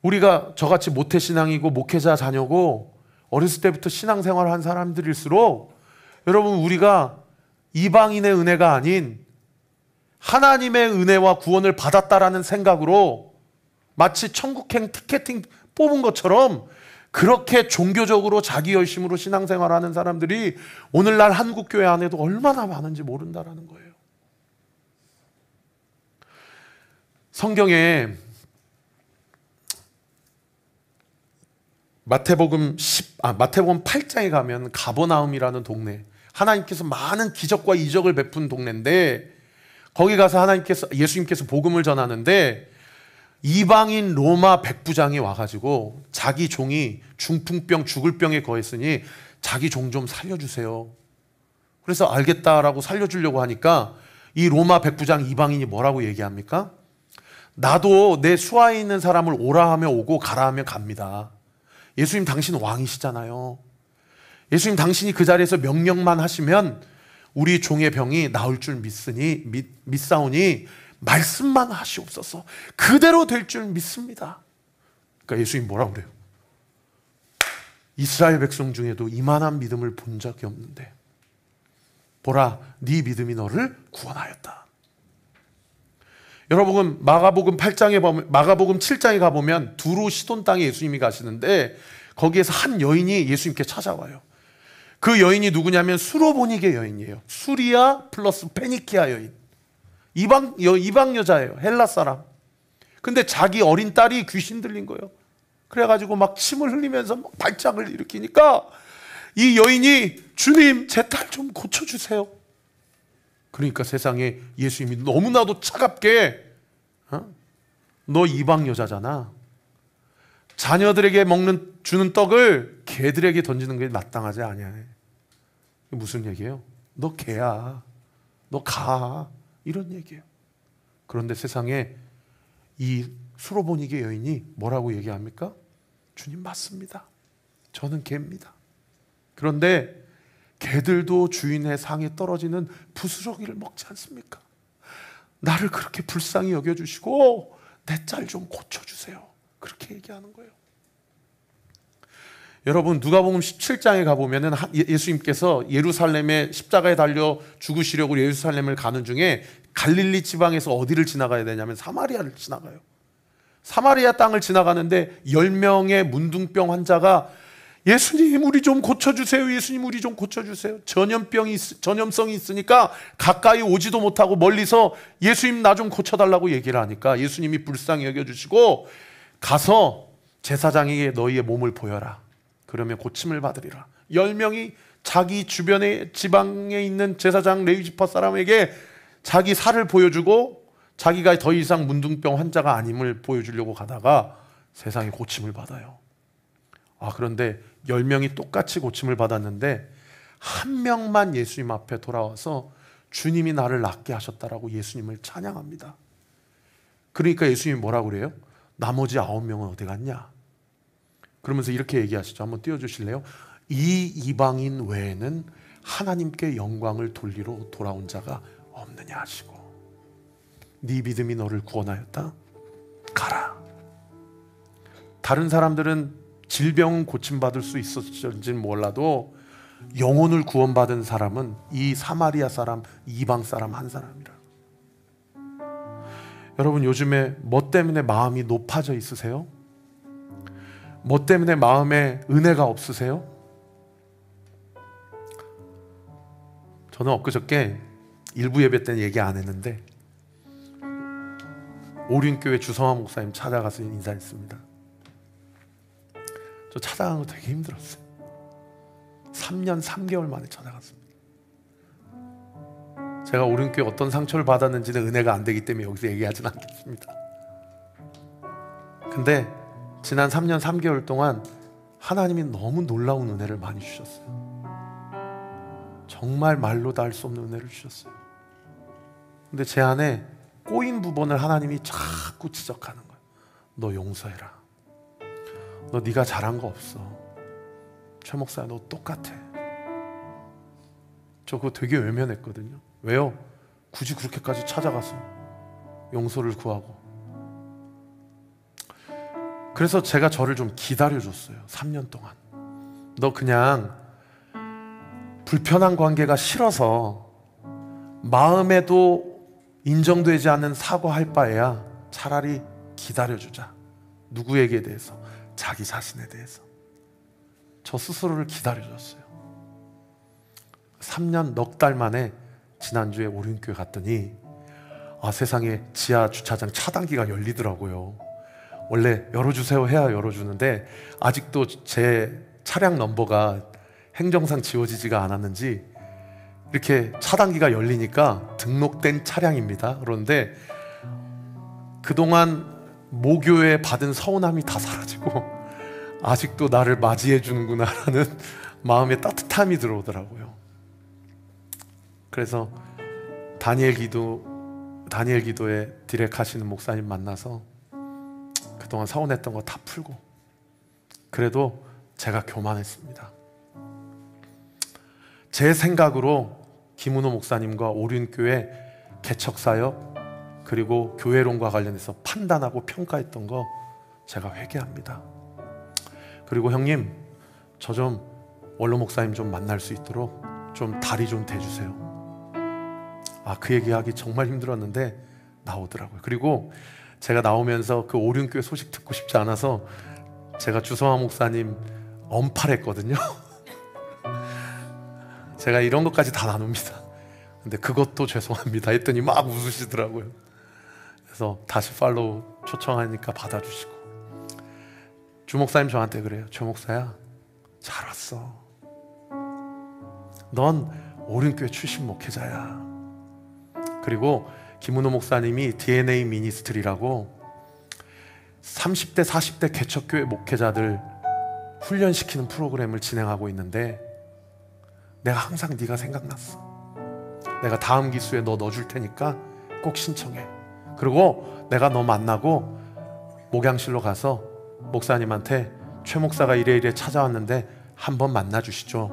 S1: 우리가 저같이 모태신앙이고 목회자 자녀고 어렸을 때부터 신앙생활을 한 사람들일수록 여러분, 우리가 이방인의 은혜가 아닌 하나님의 은혜와 구원을 받았다라는 생각으로 마치 천국행 티켓팅 뽑은 것처럼 그렇게 종교적으로 자기 열심으로 신앙생활하는 사람들이 오늘날 한국교회 안에도 얼마나 많은지 모른다라는 거예요. 성경에 마태복음 8장에 가면 가버나움이라는 동네, 하나님께서 많은 기적과 이적을 베푼 동네인데, 거기 가서 예수님께서 복음을 전하는데 이방인 로마 백부장이 와가지고 자기 종이 중풍병 죽을 병에 거했으니 자기 종 좀 살려주세요. 그래서 알겠다라고 살려주려고 하니까 이 로마 백부장 이방인이 뭐라고 얘기합니까? 나도 내 수하에 있는 사람을 오라 하면 오고 가라 하면 갑니다. 예수님 당신 왕이시잖아요. 예수님 당신이 그 자리에서 명령만 하시면 우리 종의 병이 나을 줄 믿사오니 말씀만 하시옵소서. 그대로 될 줄 믿습니다. 그러니까 예수님 뭐라고 그래요? 이스라엘 백성 중에도 이만한 믿음을 본 적이 없는데 보라, 네 믿음이 너를 구원하였다. 여러분, 마가복음 7장에 가보면 두로 시돈 땅에 예수님이 가시는데 거기에서 한 여인이 예수님께 찾아와요. 그 여인이 누구냐면 수로보니게 여인이에요. 수리아 플러스 페니키아 여인. 이방 여자예요. 헬라 사람. 근데 자기 어린 딸이 귀신 들린 거예요. 그래가지고 막 침을 흘리면서 막 발작을 일으키니까 이 여인이 주님, 제 딸 좀 고쳐주세요. 그러니까 세상에 예수님이 너무나도 차갑게 너 이방 여자잖아. 자녀들에게 주는 떡을 개들에게 던지는 게 마땅하지 아니야. 무슨 얘기예요? 너 개야. 너 가. 이런 얘기예요. 그런데 세상에 이 수로보니게 여인이 뭐라고 얘기합니까? 주님 맞습니다. 저는 개입니다. 그런데 개들도 주인의 상에 떨어지는 부스러기를 먹지 않습니까? 나를 그렇게 불쌍히 여겨주시고 내 딸 좀 고쳐주세요. 그렇게 얘기하는 거예요. 여러분, 누가복음 17장에 가보면 예수님께서 예루살렘에 십자가에 달려 죽으시려고 예루살렘을 가는 중에 갈릴리 지방에서 어디를 지나가야 되냐면 사마리아를 지나가요. 사마리아 땅을 지나가는데 10명의 문둥병 환자가 예수님 우리 좀 고쳐주세요. 예수님 우리 좀 고쳐주세요. 전염성이 있으니까 가까이 오지도 못하고 멀리서 예수님 나 좀 고쳐달라고 얘기를 하니까 예수님이 불쌍히 여겨주시고 가서 제사장에게 너희의 몸을 보여라. 그러면 고침을 받으리라. 10명이 자기 주변의 지방에 있는 제사장 레위지파 사람에게 자기 살을 보여주고 자기가 더 이상 문둥병 환자가 아님을 보여주려고 가다가 세상에 고침을 받아요. 그런데 10명이 똑같이 고침을 받았는데 한 명만 예수님 앞에 돌아와서 주님이 나를 낫게 하셨다라고 예수님을 찬양합니다. 그러니까 예수님이 뭐라고 그래요? 나머지 9명은 어디 갔냐? 그러면서 이렇게 얘기하시죠. 한번 띄워주실래요? 이 이방인 외에는 하나님께 영광을 돌리러 돌아온 자가 없느냐 하시고 네 믿음이 너를 구원하였다? 가라. 다른 사람들은 질병 고침받을 수 있었을지는 몰라도 영혼을 구원받은 사람은 이 사마리아 사람, 이방 사람 한 사람이라. 여러분, 요즘에 뭐 때문에 마음이 높아져 있으세요? 뭐 때문에 마음에 은혜가 없으세요? 저는 엊그저께 일부 예배 때는 얘기 안 했는데 오륜교회 주성환 목사님 찾아가서 인사했습니다. 저 찾아간 거 되게 힘들었어요. 3년 3개월 만에 찾아갔습니다. 제가 오륜교회 어떤 상처를 받았는지는 은혜가 안 되기 때문에 여기서 얘기하지는 않겠습니다. 근데 지난 3년 3개월 동안 하나님이 너무 놀라운 은혜를 많이 주셨어요. 정말 말로 다 할 수 없는 은혜를 주셨어요. 근데 제 안에 꼬인 부분을 하나님이 자꾸 지적하는 거예요. 너 용서해라. 너 네가 잘한 거 없어. 최 목사야 너 똑같아. 저 그거 되게 외면했거든요. 왜요? 굳이 그렇게까지 찾아가서 용서를 구하고. 그래서 제가 저를 좀 기다려줬어요. 3년 동안. 너 그냥 불편한 관계가 싫어서 마음에도 인정되지 않는 사과할 바에야 차라리 기다려주자. 누구에게 대해서? 자기 자신에 대해서. 저 스스로를 기다려줬어요. 3년 넉 달 만에 지난주에 오륜교회 갔더니 세상에 지하 주차장 차단기가 열리더라고요. 원래 열어주세요 해야 열어주는데 아직도 제 차량 넘버가 행정상 지워지지가 않았는지 이렇게 차단기가 열리니까 등록된 차량입니다. 그런데 그동안 모교에 받은 서운함이 다 사라지고 아직도 나를 맞이해 주는구나라는 마음의 따뜻함이 들어오더라고요. 그래서 다니엘 기도 다니엘 기도에 디렉 하시는 목사님 만나서 그동안 서운했던 거 다 풀고, 그래도 제가 교만했습니다. 제 생각으로 김은호 목사님과 오륜교회 개척사역 그리고 교회론과 관련해서 판단하고 평가했던 거 제가 회개합니다. 그리고 형님, 저 좀 원로 목사님 좀 만날 수 있도록 좀 다리 좀 대주세요. 그 얘기하기 정말 힘들었는데 나오더라고요. 그리고 제가 나오면서 그 오륜교회 소식 듣고 싶지 않아서 제가 주성환 목사님 언팔했거든요. 제가 이런 것까지 다 나눕니다. 근데 그것도 죄송합니다 했더니 막 웃으시더라고요. 그래서 다시 팔로우 초청하니까 받아주시고, 주 목사님 저한테 그래요. 조 목사야, 잘 왔어. 넌 오륜교회 출신 목회자야. 그리고 김은호 목사님이 DNA 미니스트리라고 30대 40대 개척교회 목회자들 훈련시키는 프로그램을 진행하고 있는데 내가 항상 네가 생각났어. 내가 다음 기수에 너 넣어줄 테니까 꼭 신청해. 그리고 내가 너 만나고 목양실로 가서 목사님한테 최 목사가 이래 찾아왔는데 한번 만나주시죠.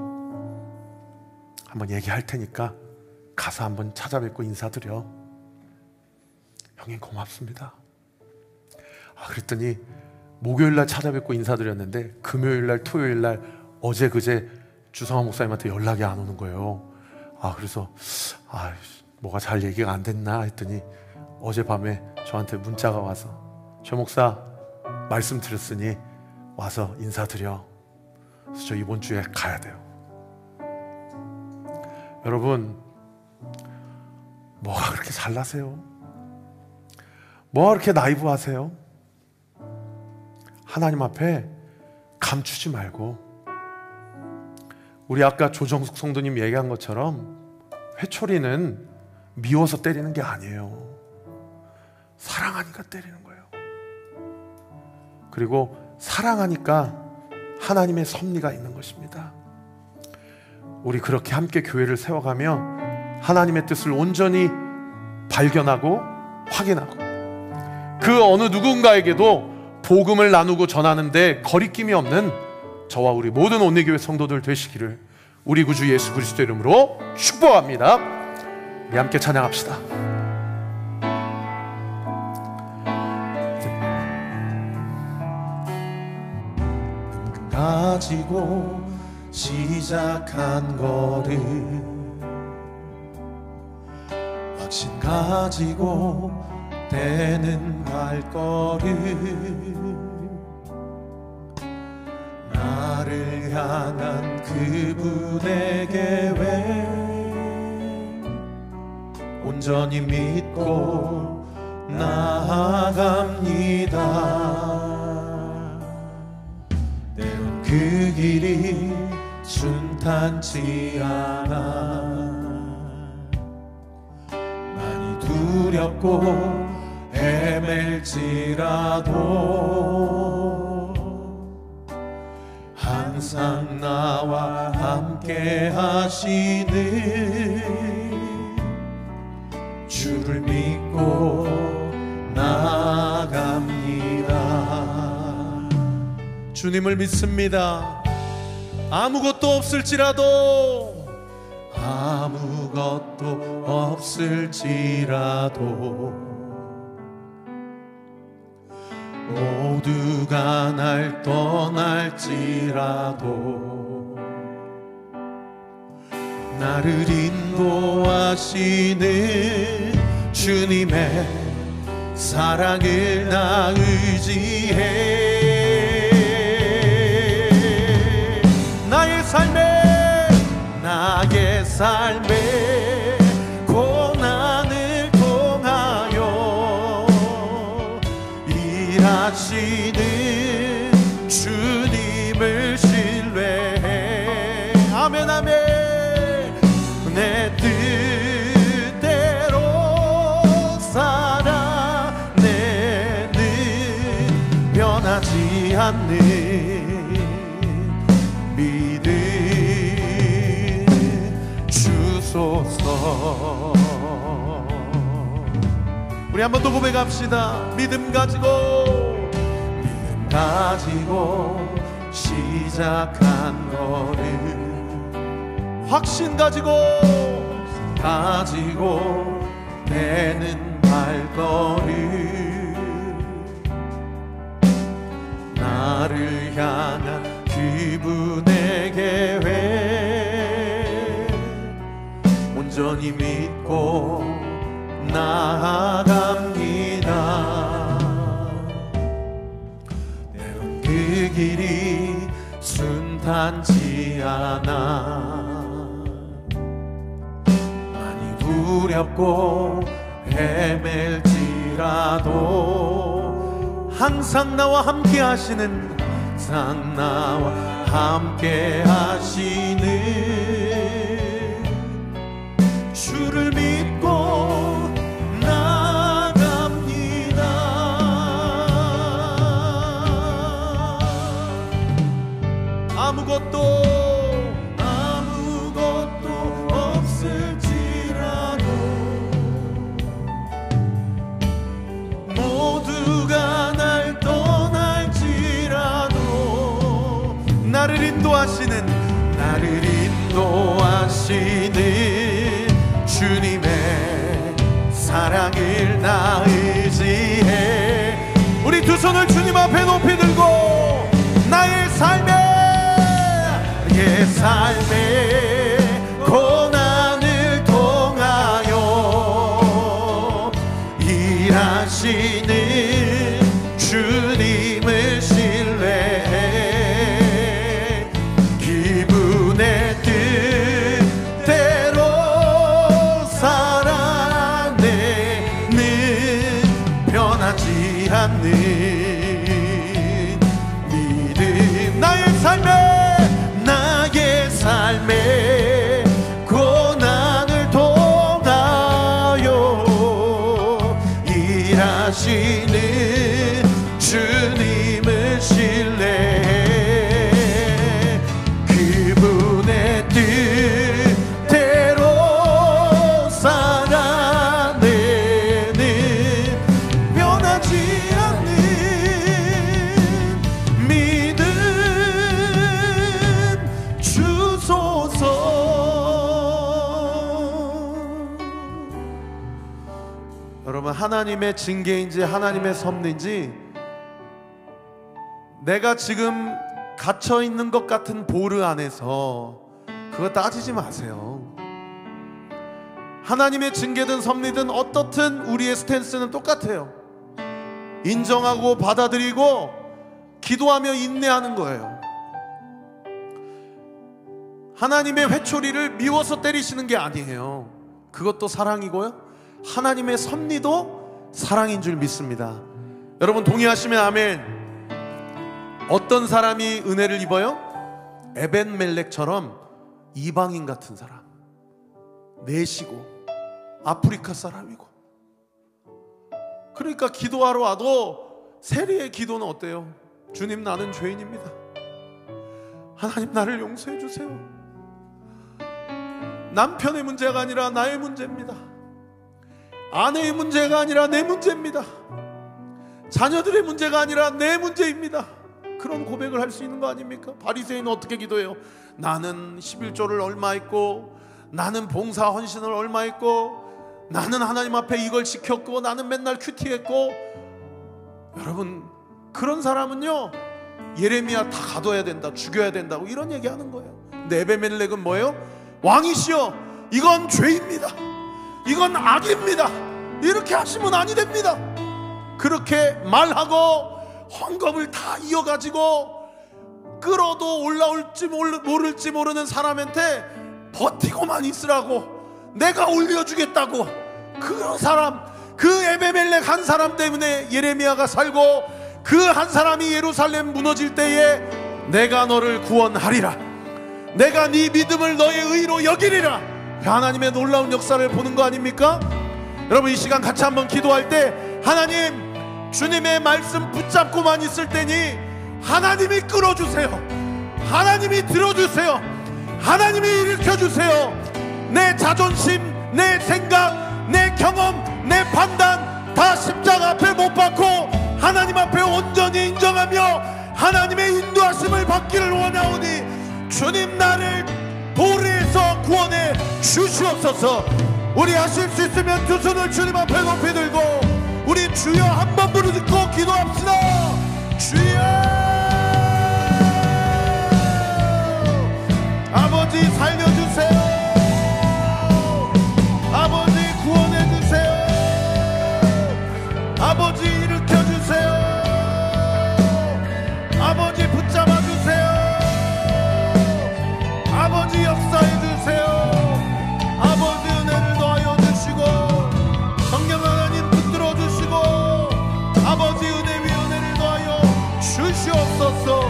S1: 한번 얘기할 테니까 가서 한번 찾아뵙고 인사드려. 형님 고맙습니다. 그랬더니 목요일날 찾아뵙고 인사드렸는데 금요일날 토요일날 어제 그제 주성환 목사님한테 연락이 안 오는 거예요. 그래서 뭐가 잘 얘기가 안 됐나 했더니 어젯밤에 저한테 문자가 와서 최 목사 말씀드렸으니 와서 인사드려. 그래서 저 이번 주에 가야 돼요. 여러분, 뭐가 그렇게 잘나세요? 뭐가 그렇게 나이브하세요? 하나님 앞에 감추지 말고, 우리 아까 조정숙 성도님 얘기한 것처럼 회초리는 미워서 때리는 게 아니에요. 사랑하니까 때리는 거예요. 그리고 사랑하니까 하나님의 섭리가 있는 것입니다. 우리 그렇게 함께 교회를 세워가며 하나님의 뜻을 온전히 발견하고 확인하고, 그 어느 누군가에게도 복음을 나누고 전하는데 거리낌이 없는 저와 우리 모든 온리교회 성도들 되시기를 우리 구주 예수 그리스도 이름으로 축복합니다. 우리 함께 찬양합시다.
S2: 가지고 시작한 걸음, 확신 가지고 되는 발걸음, 나를 향한 그분의 계획 온전히 믿고 나아갑니다. 때론 그 길이 순탄치 않아 많이 두렵고 헤맬지라도 항상 나와 함께 하시는 주를 믿고 나아갑니다. 주님을 믿습니다. 아무것도 없을지라도, 아무것도 없을지라도 모두가 날 떠날지라도 나를 인도하시는 주님의 사랑을 나 의지해. 나의 삶에 고난을 통하여 일하시는 주님을 신뢰해. 아멘 아멘. 내 뜻대로 살아내는 변하지 않는 주소서. 우리 한 번 더 고백합시다. 믿음 가지고 시작한 걸음 확신 가지고 내는 발걸음 나를 향한 그분의 계획 온전히 믿고 나아갑니다. 때론 그 길이 순탄치 않아 많이 두렵고 헤맬지라도 항상 나와 함께 하시는 주를 믿고 나갑니다. 아무것도 없을지라도 모두가 날 떠날지라도 나를 인도하시는 주님의 사랑을 나 의지해. 우리 두 손을 주님 앞에 높이 들고 나의 삶의 고난을 통하여 일하시는 주님을 신뢰해 그분의 뜻대로 살아내는 변하지 않는 믿음 나의 삶의 고난을 통하여 일하시는 주님을 신뢰해 그분의 뜻대로 살아내는 변하지 않는 믿음 주소서. 여러분, 하나님의 징계인지 하나님의 섭리인지 내가 지금 갇혀있는 것 같은 보르 안에서 그거 따지지 마세요. 하나님의 징계든 섭리든 어떻든 우리의 스탠스는 똑같아요. 인정하고 받아들이고 기도하며 인내하는 거예요. 하나님의 회초리를 미워서 때리시는 게 아니에요. 그것도 사랑이고요, 하나님의 섭리도 사랑인 줄 믿습니다. 여러분 동의하시면 아멘. 어떤 사람이 은혜를 입어요? 에벤멜렉처럼 이방인 같은 사람, 내시고 아프리카 사람이고. 그러니까 기도하러 와도 세리의 기도는 어때요? 주님, 나는 죄인입니다. 하나님, 나를 용서해 주세요. 남편의 문제가 아니라 나의 문제입니다. 아내의 문제가 아니라 내 문제입니다. 자녀들의 문제가 아니라 내 문제입니다. 그런 고백을 할 수 있는 거 아닙니까? 바리새인은 어떻게 기도해요? 나는 11조를 얼마 했고, 나는 봉사 헌신을 얼마 했고, 나는 하나님 앞에 이걸 지켰고, 나는 맨날 큐티했고. 여러분, 그런 사람은요, 예레미야 다 가둬야 된다, 죽여야 된다고 이런 얘기하는 거예요. 근데 에베멜렉은 뭐예요? 왕이시여, 이건 죄입니다, 이건 악입니다, 이렇게 하시면 아니 됩니다. 그렇게 말하고 헌금을 다 이어가지고 끌어도 올라올지 모를지 모르는 사람한테 버티고만 있으라고, 내가 올려주겠다고. 그런 사람, 그 에베멜렉 한 사람 때문에 예레미야가 살고, 그 한 사람이 예루살렘 무너질 때에 내가 너를 구원하리라, 내가 네 믿음을 너의 의로 여기리라, 하나님의 놀라운 역사를 보는 거 아닙니까? 여러분, 이 시간 같이 한번 기도할 때, 하나님, 주님의 말씀 붙잡고만 있을 때니 하나님이 끌어주세요. 하나님이 들어주세요. 하나님이 일으켜주세요. 내 자존심, 내 생각, 내 경험, 내 판단 다 십자가 앞에 못 박고 하나님 앞에 온전히 인정하며 하나님의 인도하심을 받기를 원하오니 주님 나를 도리에서 구원해 주시옵소서. 우리 하실 수 있으면 두 손을 주님 앞에 높이 들고 우리 주여 한 번 부르짖고 기도합시다. 주여 아버지 살려주세요. 아버지 구원해주세요. 아버지 일으켜주세요. 아버지 붙잡아주세요. 아버지 역사해주세요. 아버지 은혜를 더하여 주시고 성령 하나님 붙들어주시고 아버지 은혜 위에 은혜를 더하여 주시옵소서.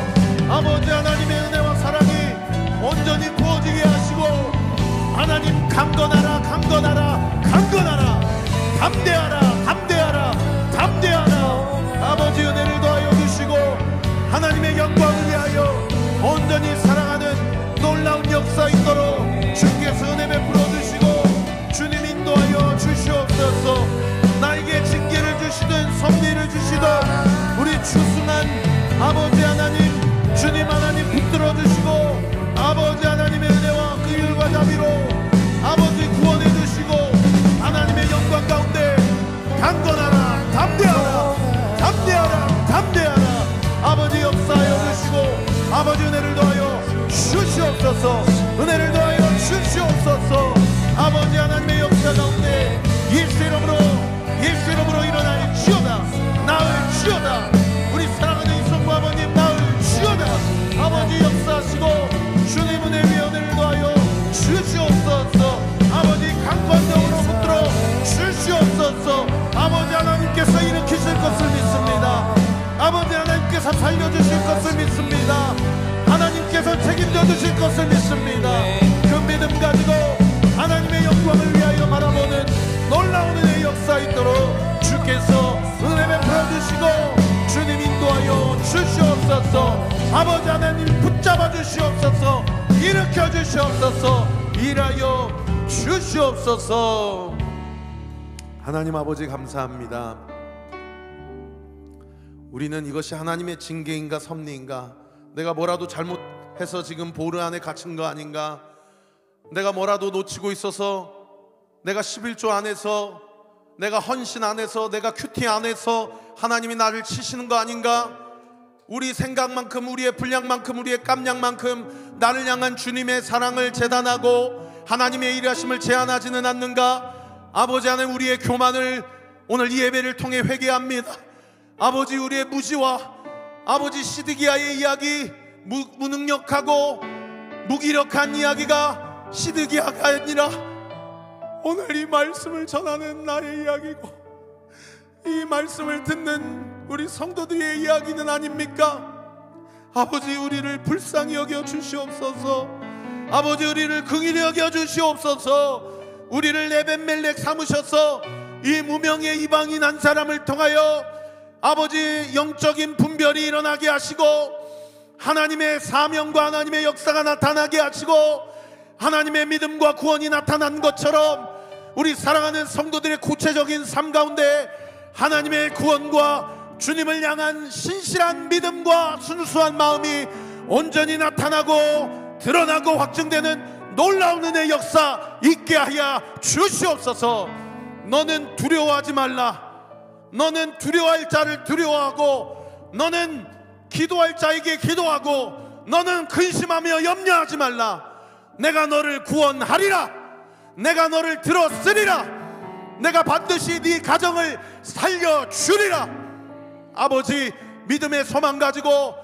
S2: 아버지 하나님의 은혜와 사랑이 온전히 부어지게 하시고 하나님 강건하라 강건하라 강건하라 담대하라 담대하라 담대하라. 아버지 은혜를 더하여 주시고 하나님의 영광을 위하여 온전히 사랑하는 놀라운 역사 있도록 주께서 은혜 베풀어 주시고 주님 인도하여 주시옵소서. 나에게 징계를 주시든 섭리를 주시든 우리 추승한 아버지 하나님 주님 하나님 붙들어 주시고 아버지 하나님의 은혜와 그 일과 자비로 아버지 구원해 주시고 하나님의 영광 가운데 강건하라 담대하라 담대하라 담대하라. 아버지 역사하여 주시고 아버지 은혜를 더하여 주시옵소서. 은혜를 더하여 주시옵소서. 아버지 하나님의 역사 가운데 예수 이름으로 일어날지어다 나을지어다. 우리 사랑하는 이성부 아버님 나을지어다. 아버지 역사하시고 주님 은혜 위에 은혜를 더하여 주시옵소서. 아버지 강권적으로 붙들어 주시옵소서. 아버지 하나님께서 일으키실 것을 믿습니다. 아버지 하나님께서 살려주실 것을 믿습니다. 하나님께서 책임져 주실 것을 믿습니다. 그 믿음 가지고 하나님의 영광을 위하여 바라보는 놀라운 은혜의 역사 있도록 주께서 은혜 베풀어 주시고 주님 인도하여 주시옵소서. 아버지 하나님 붙잡아 주시옵소서. 일으켜 주시옵소서. 일하여 주시옵소서. 하나님 아버지 감사합니다. 우리는 이것이 하나님의 징계인가 섭리인가, 내가 뭐라도 잘못해서 지금 보르 안에 갇힌 거 아닌가, 내가 뭐라도 놓치고 있어서, 내가 11조 안에서, 내가 헌신 안에서, 내가 큐티 안에서 하나님이 나를 치시는 거 아닌가, 우리 생각만큼, 우리의 분량만큼, 우리의 깜냥만큼 나를 향한 주님의 사랑을 재단하고 하나님의 일하심을 제한하지는 않는가. 아버지 하나님, 우리의 교만을 오늘 이 예배를 통해 회개합니다. 아버지, 우리의 무지와 아버지 시드기야의 이야기, 무능력하고 무기력한 이야기가 시드기야가 아니라 오늘 이 말씀을 전하는 나의 이야기고, 이 말씀을 듣는 우리 성도들의 이야기는 아닙니까? 아버지, 우리를 불쌍히 여겨 주시옵소서. 아버지, 우리를 긍휼히 여겨 주시옵소서. 우리를 에벤멜렉 삼으셔서 이 무명의 이방인 한 사람을 통하여 아버지 영적인 분별이 일어나게 하시고 하나님의 사명과 하나님의 역사가 나타나게 하시고 하나님의 믿음과 구원이 나타난 것처럼 우리 사랑하는 성도들의 구체적인 삶 가운데 하나님의 구원과 주님을 향한 신실한 믿음과 순수한 마음이 온전히 나타나고 드러나고 확증되는 놀라운 은혜의 역사 있게 하여 주시옵소서. 너는 두려워하지 말라. 너는 두려워할 자를 두려워하고, 너는 기도할 자에게 기도하고, 너는 근심하며 염려하지 말라. 내가 너를 구원하리라. 내가 너를 들었으리라. 내가 반드시 네 가정을 살려주리라. 아버지, 믿음의 소망 가지고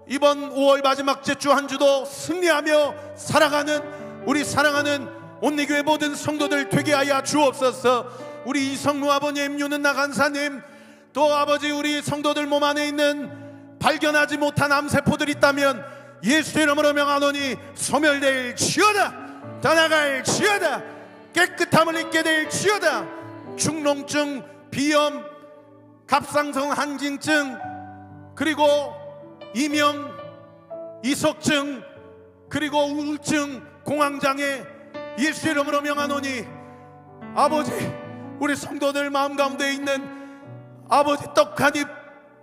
S2: 이번 5월 마지막 주 한 주도 승리하며 살아가는 우리 사랑하는 온리교회 모든 성도들 되게 하여 주옵소서. 우리 이성루 아버님, 윤은나 간사님, 또 아버지 우리 성도들 몸 안에 있는 발견하지 못한 암세포들 있다면 예수 이름으로 명하노니 소멸될지어다. 떠나갈지어다. 깨끗함을 입게 될지어다. 중농증, 비염, 갑상선 한진증, 그리고 이명, 이석증, 그리고 우울증, 공황장애 예수 이름으로 명하노니 아버지, 우리 성도들 마음 가운데 있는 아버지 떡하니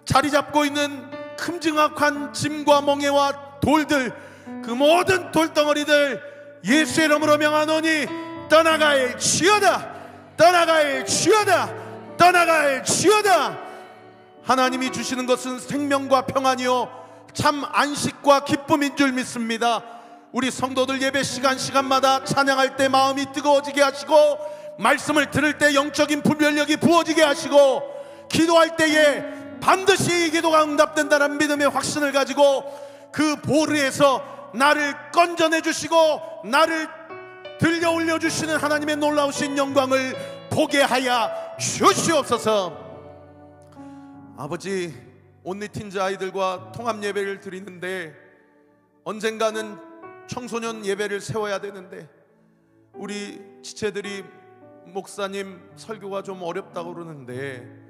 S2: 자리 잡고 있는 큼지막한 짐과 멍에와 돌들, 그 모든 돌덩어리들 예수의 이름으로 명하노니 떠나갈지어다, 떠나갈지어다, 떠나갈지어다. 하나님이 주시는 것은 생명과 평안이요 참 안식과 기쁨인 줄 믿습니다. 우리 성도들 예배 시간마다 찬양할 때 마음이 뜨거워지게 하시고, 말씀을 들을 때 영적인 분별력이 부어지게 하시고, 기도할 때에 반드시 이 기도가 응답된다는 믿음의 확신을 가지고 그 보르에서 나를 건져내 주시고 나를 들려 올려주시는 하나님의 놀라우신 영광을 보게 하여 주시옵소서. 아버지, 온리틴즈 아이들과 통합 예배를 드리는데 언젠가는 청소년 예배를 세워야 되는데 우리 지체들이 목사님 설교가 좀 어렵다고 그러는데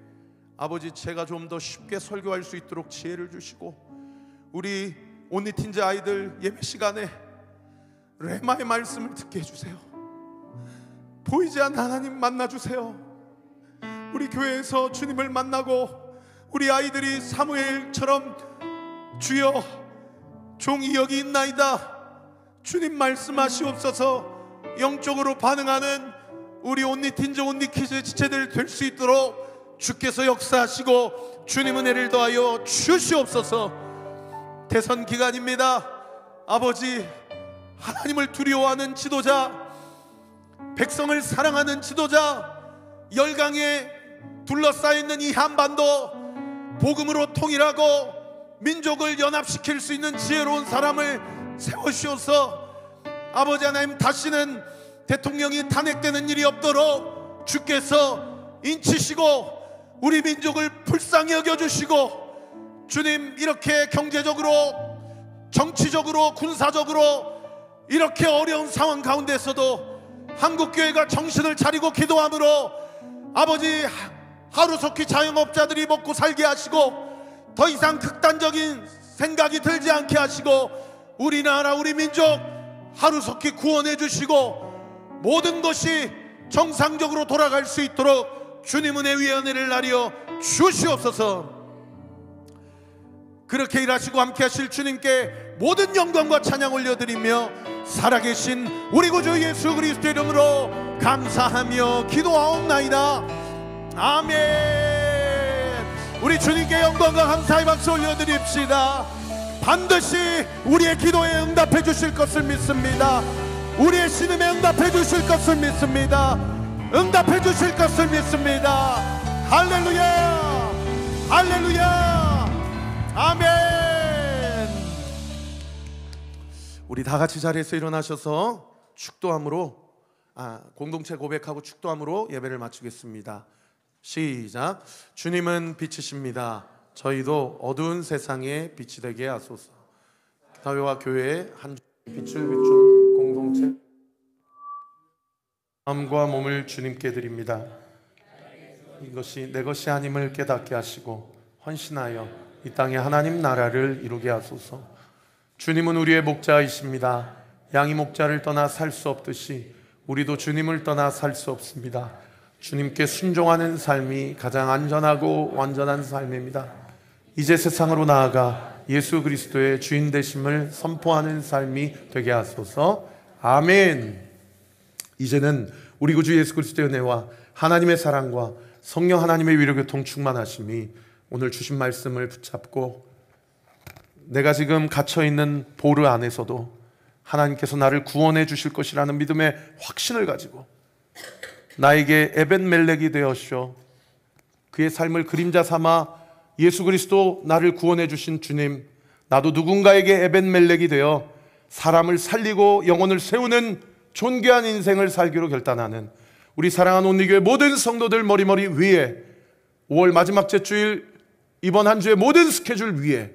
S2: 아버지, 제가 좀 더 쉽게 설교할 수 있도록 지혜를 주시고 우리 온리틴즈 아이들 예배 시간에 레마의 말씀을 듣게 해주세요. 보이지 않는 하나님 만나주세요. 우리 교회에서 주님을 만나고 우리 아이들이 사무엘처럼 주여 종이 여기 있나이다, 주님 말씀하시옵소서 영적으로 반응하는 우리 온리틴즈 온리키즈 지체들 될 수 있도록 주께서 역사하시고 주님 은혜를 더하여 주시옵소서. 대선 기간입니다. 아버지, 하나님을 두려워하는 지도자, 백성을 사랑하는 지도자, 열강에 둘러싸여 있는 이 한반도 복음으로 통일하고 민족을 연합시킬 수 있는 지혜로운 사람을 세우시옵소서. 아버지 하나님, 다시는 대통령이 탄핵되는 일이 없도록 주께서 인치시고 우리 민족을 불쌍히 여겨주시고, 주님, 이렇게 경제적으로 정치적으로 군사적으로 이렇게 어려운 상황 가운데서도 한국교회가 정신을 차리고 기도함으로 아버지, 하루속히 자영업자들이 먹고 살게 하시고 더 이상 극단적인 생각이 들지 않게 하시고 우리나라 우리 민족 하루속히 구원해 주시고 모든 것이 정상적으로 돌아갈 수 있도록 주님의 위원회를 나려 주시옵소서. 그렇게 일하시고 함께 하실 주님께 모든 영광과 찬양 올려드리며 살아계신 우리 구주 예수 그리스도 이름으로 감사하며 기도하옵나이다. 아멘. 우리 주님께 영광과 감사의 박수 올려드립시다. 반드시 우리의 기도에 응답해 주실 것을 믿습니다. 우리의 신음에 응답해 주실 것을 믿습니다. 응답해 주실 것을 믿습니다. 할렐루야, 할렐루야, 아멘. 우리 다 같이 자리에서 일어나셔서 축도함으로 공동체 고백하고 축도함으로 예배를 마치겠습니다. 시작. 주님은 빛이십니다. 저희도 어두운 세상에 빛이 되게 하소서. 사회와 교회의 한 빛을 비춘 공동체, 마음과 몸을 주님께 드립니다. 이것이 내 것이 아님을 깨닫게 하시고 헌신하여 이 땅에 하나님 나라를 이루게 하소서. 주님은 우리의 목자이십니다. 양이 목자를 떠나 살 수 없듯이 우리도 주님을 떠나 살 수 없습니다. 주님께 순종하는 삶이 가장 안전하고 완전한 삶입니다. 이제 세상으로 나아가 예수 그리스도의 주인 되심을 선포하는 삶이 되게 하소서. 아멘. 이제는 우리 구주 예수 그리스도의 은혜와 하나님의 사랑과 성령 하나님의 위로교통 충만하심이 오늘 주신 말씀을 붙잡고 내가 지금 갇혀있는 보르 안에서도 하나님께서 나를 구원해 주실 것이라는 믿음의 확신을 가지고 나에게 에벤멜렉이 되었쇼, 그의 삶을 그림자 삼아 예수 그리스도 나를 구원해 주신 주님, 나도 누군가에게 에벤멜렉이 되어 사람을 살리고 영혼을 세우는 존귀한 인생을 살기로 결단하는 우리 사랑하는 온리교회 모든 성도들 머리머리 위에 5월 마지막 제주일 이번 한 주의 모든 스케줄 위에,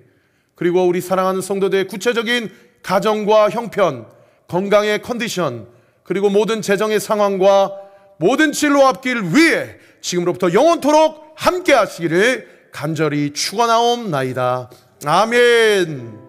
S2: 그리고 우리 사랑하는 성도들의 구체적인 가정과 형편, 건강의 컨디션, 그리고 모든 재정의 상황과 모든 진로 앞길 위에 지금으로부터 영원토록 함께 하시기를 간절히 축원하옵나이다. 아멘.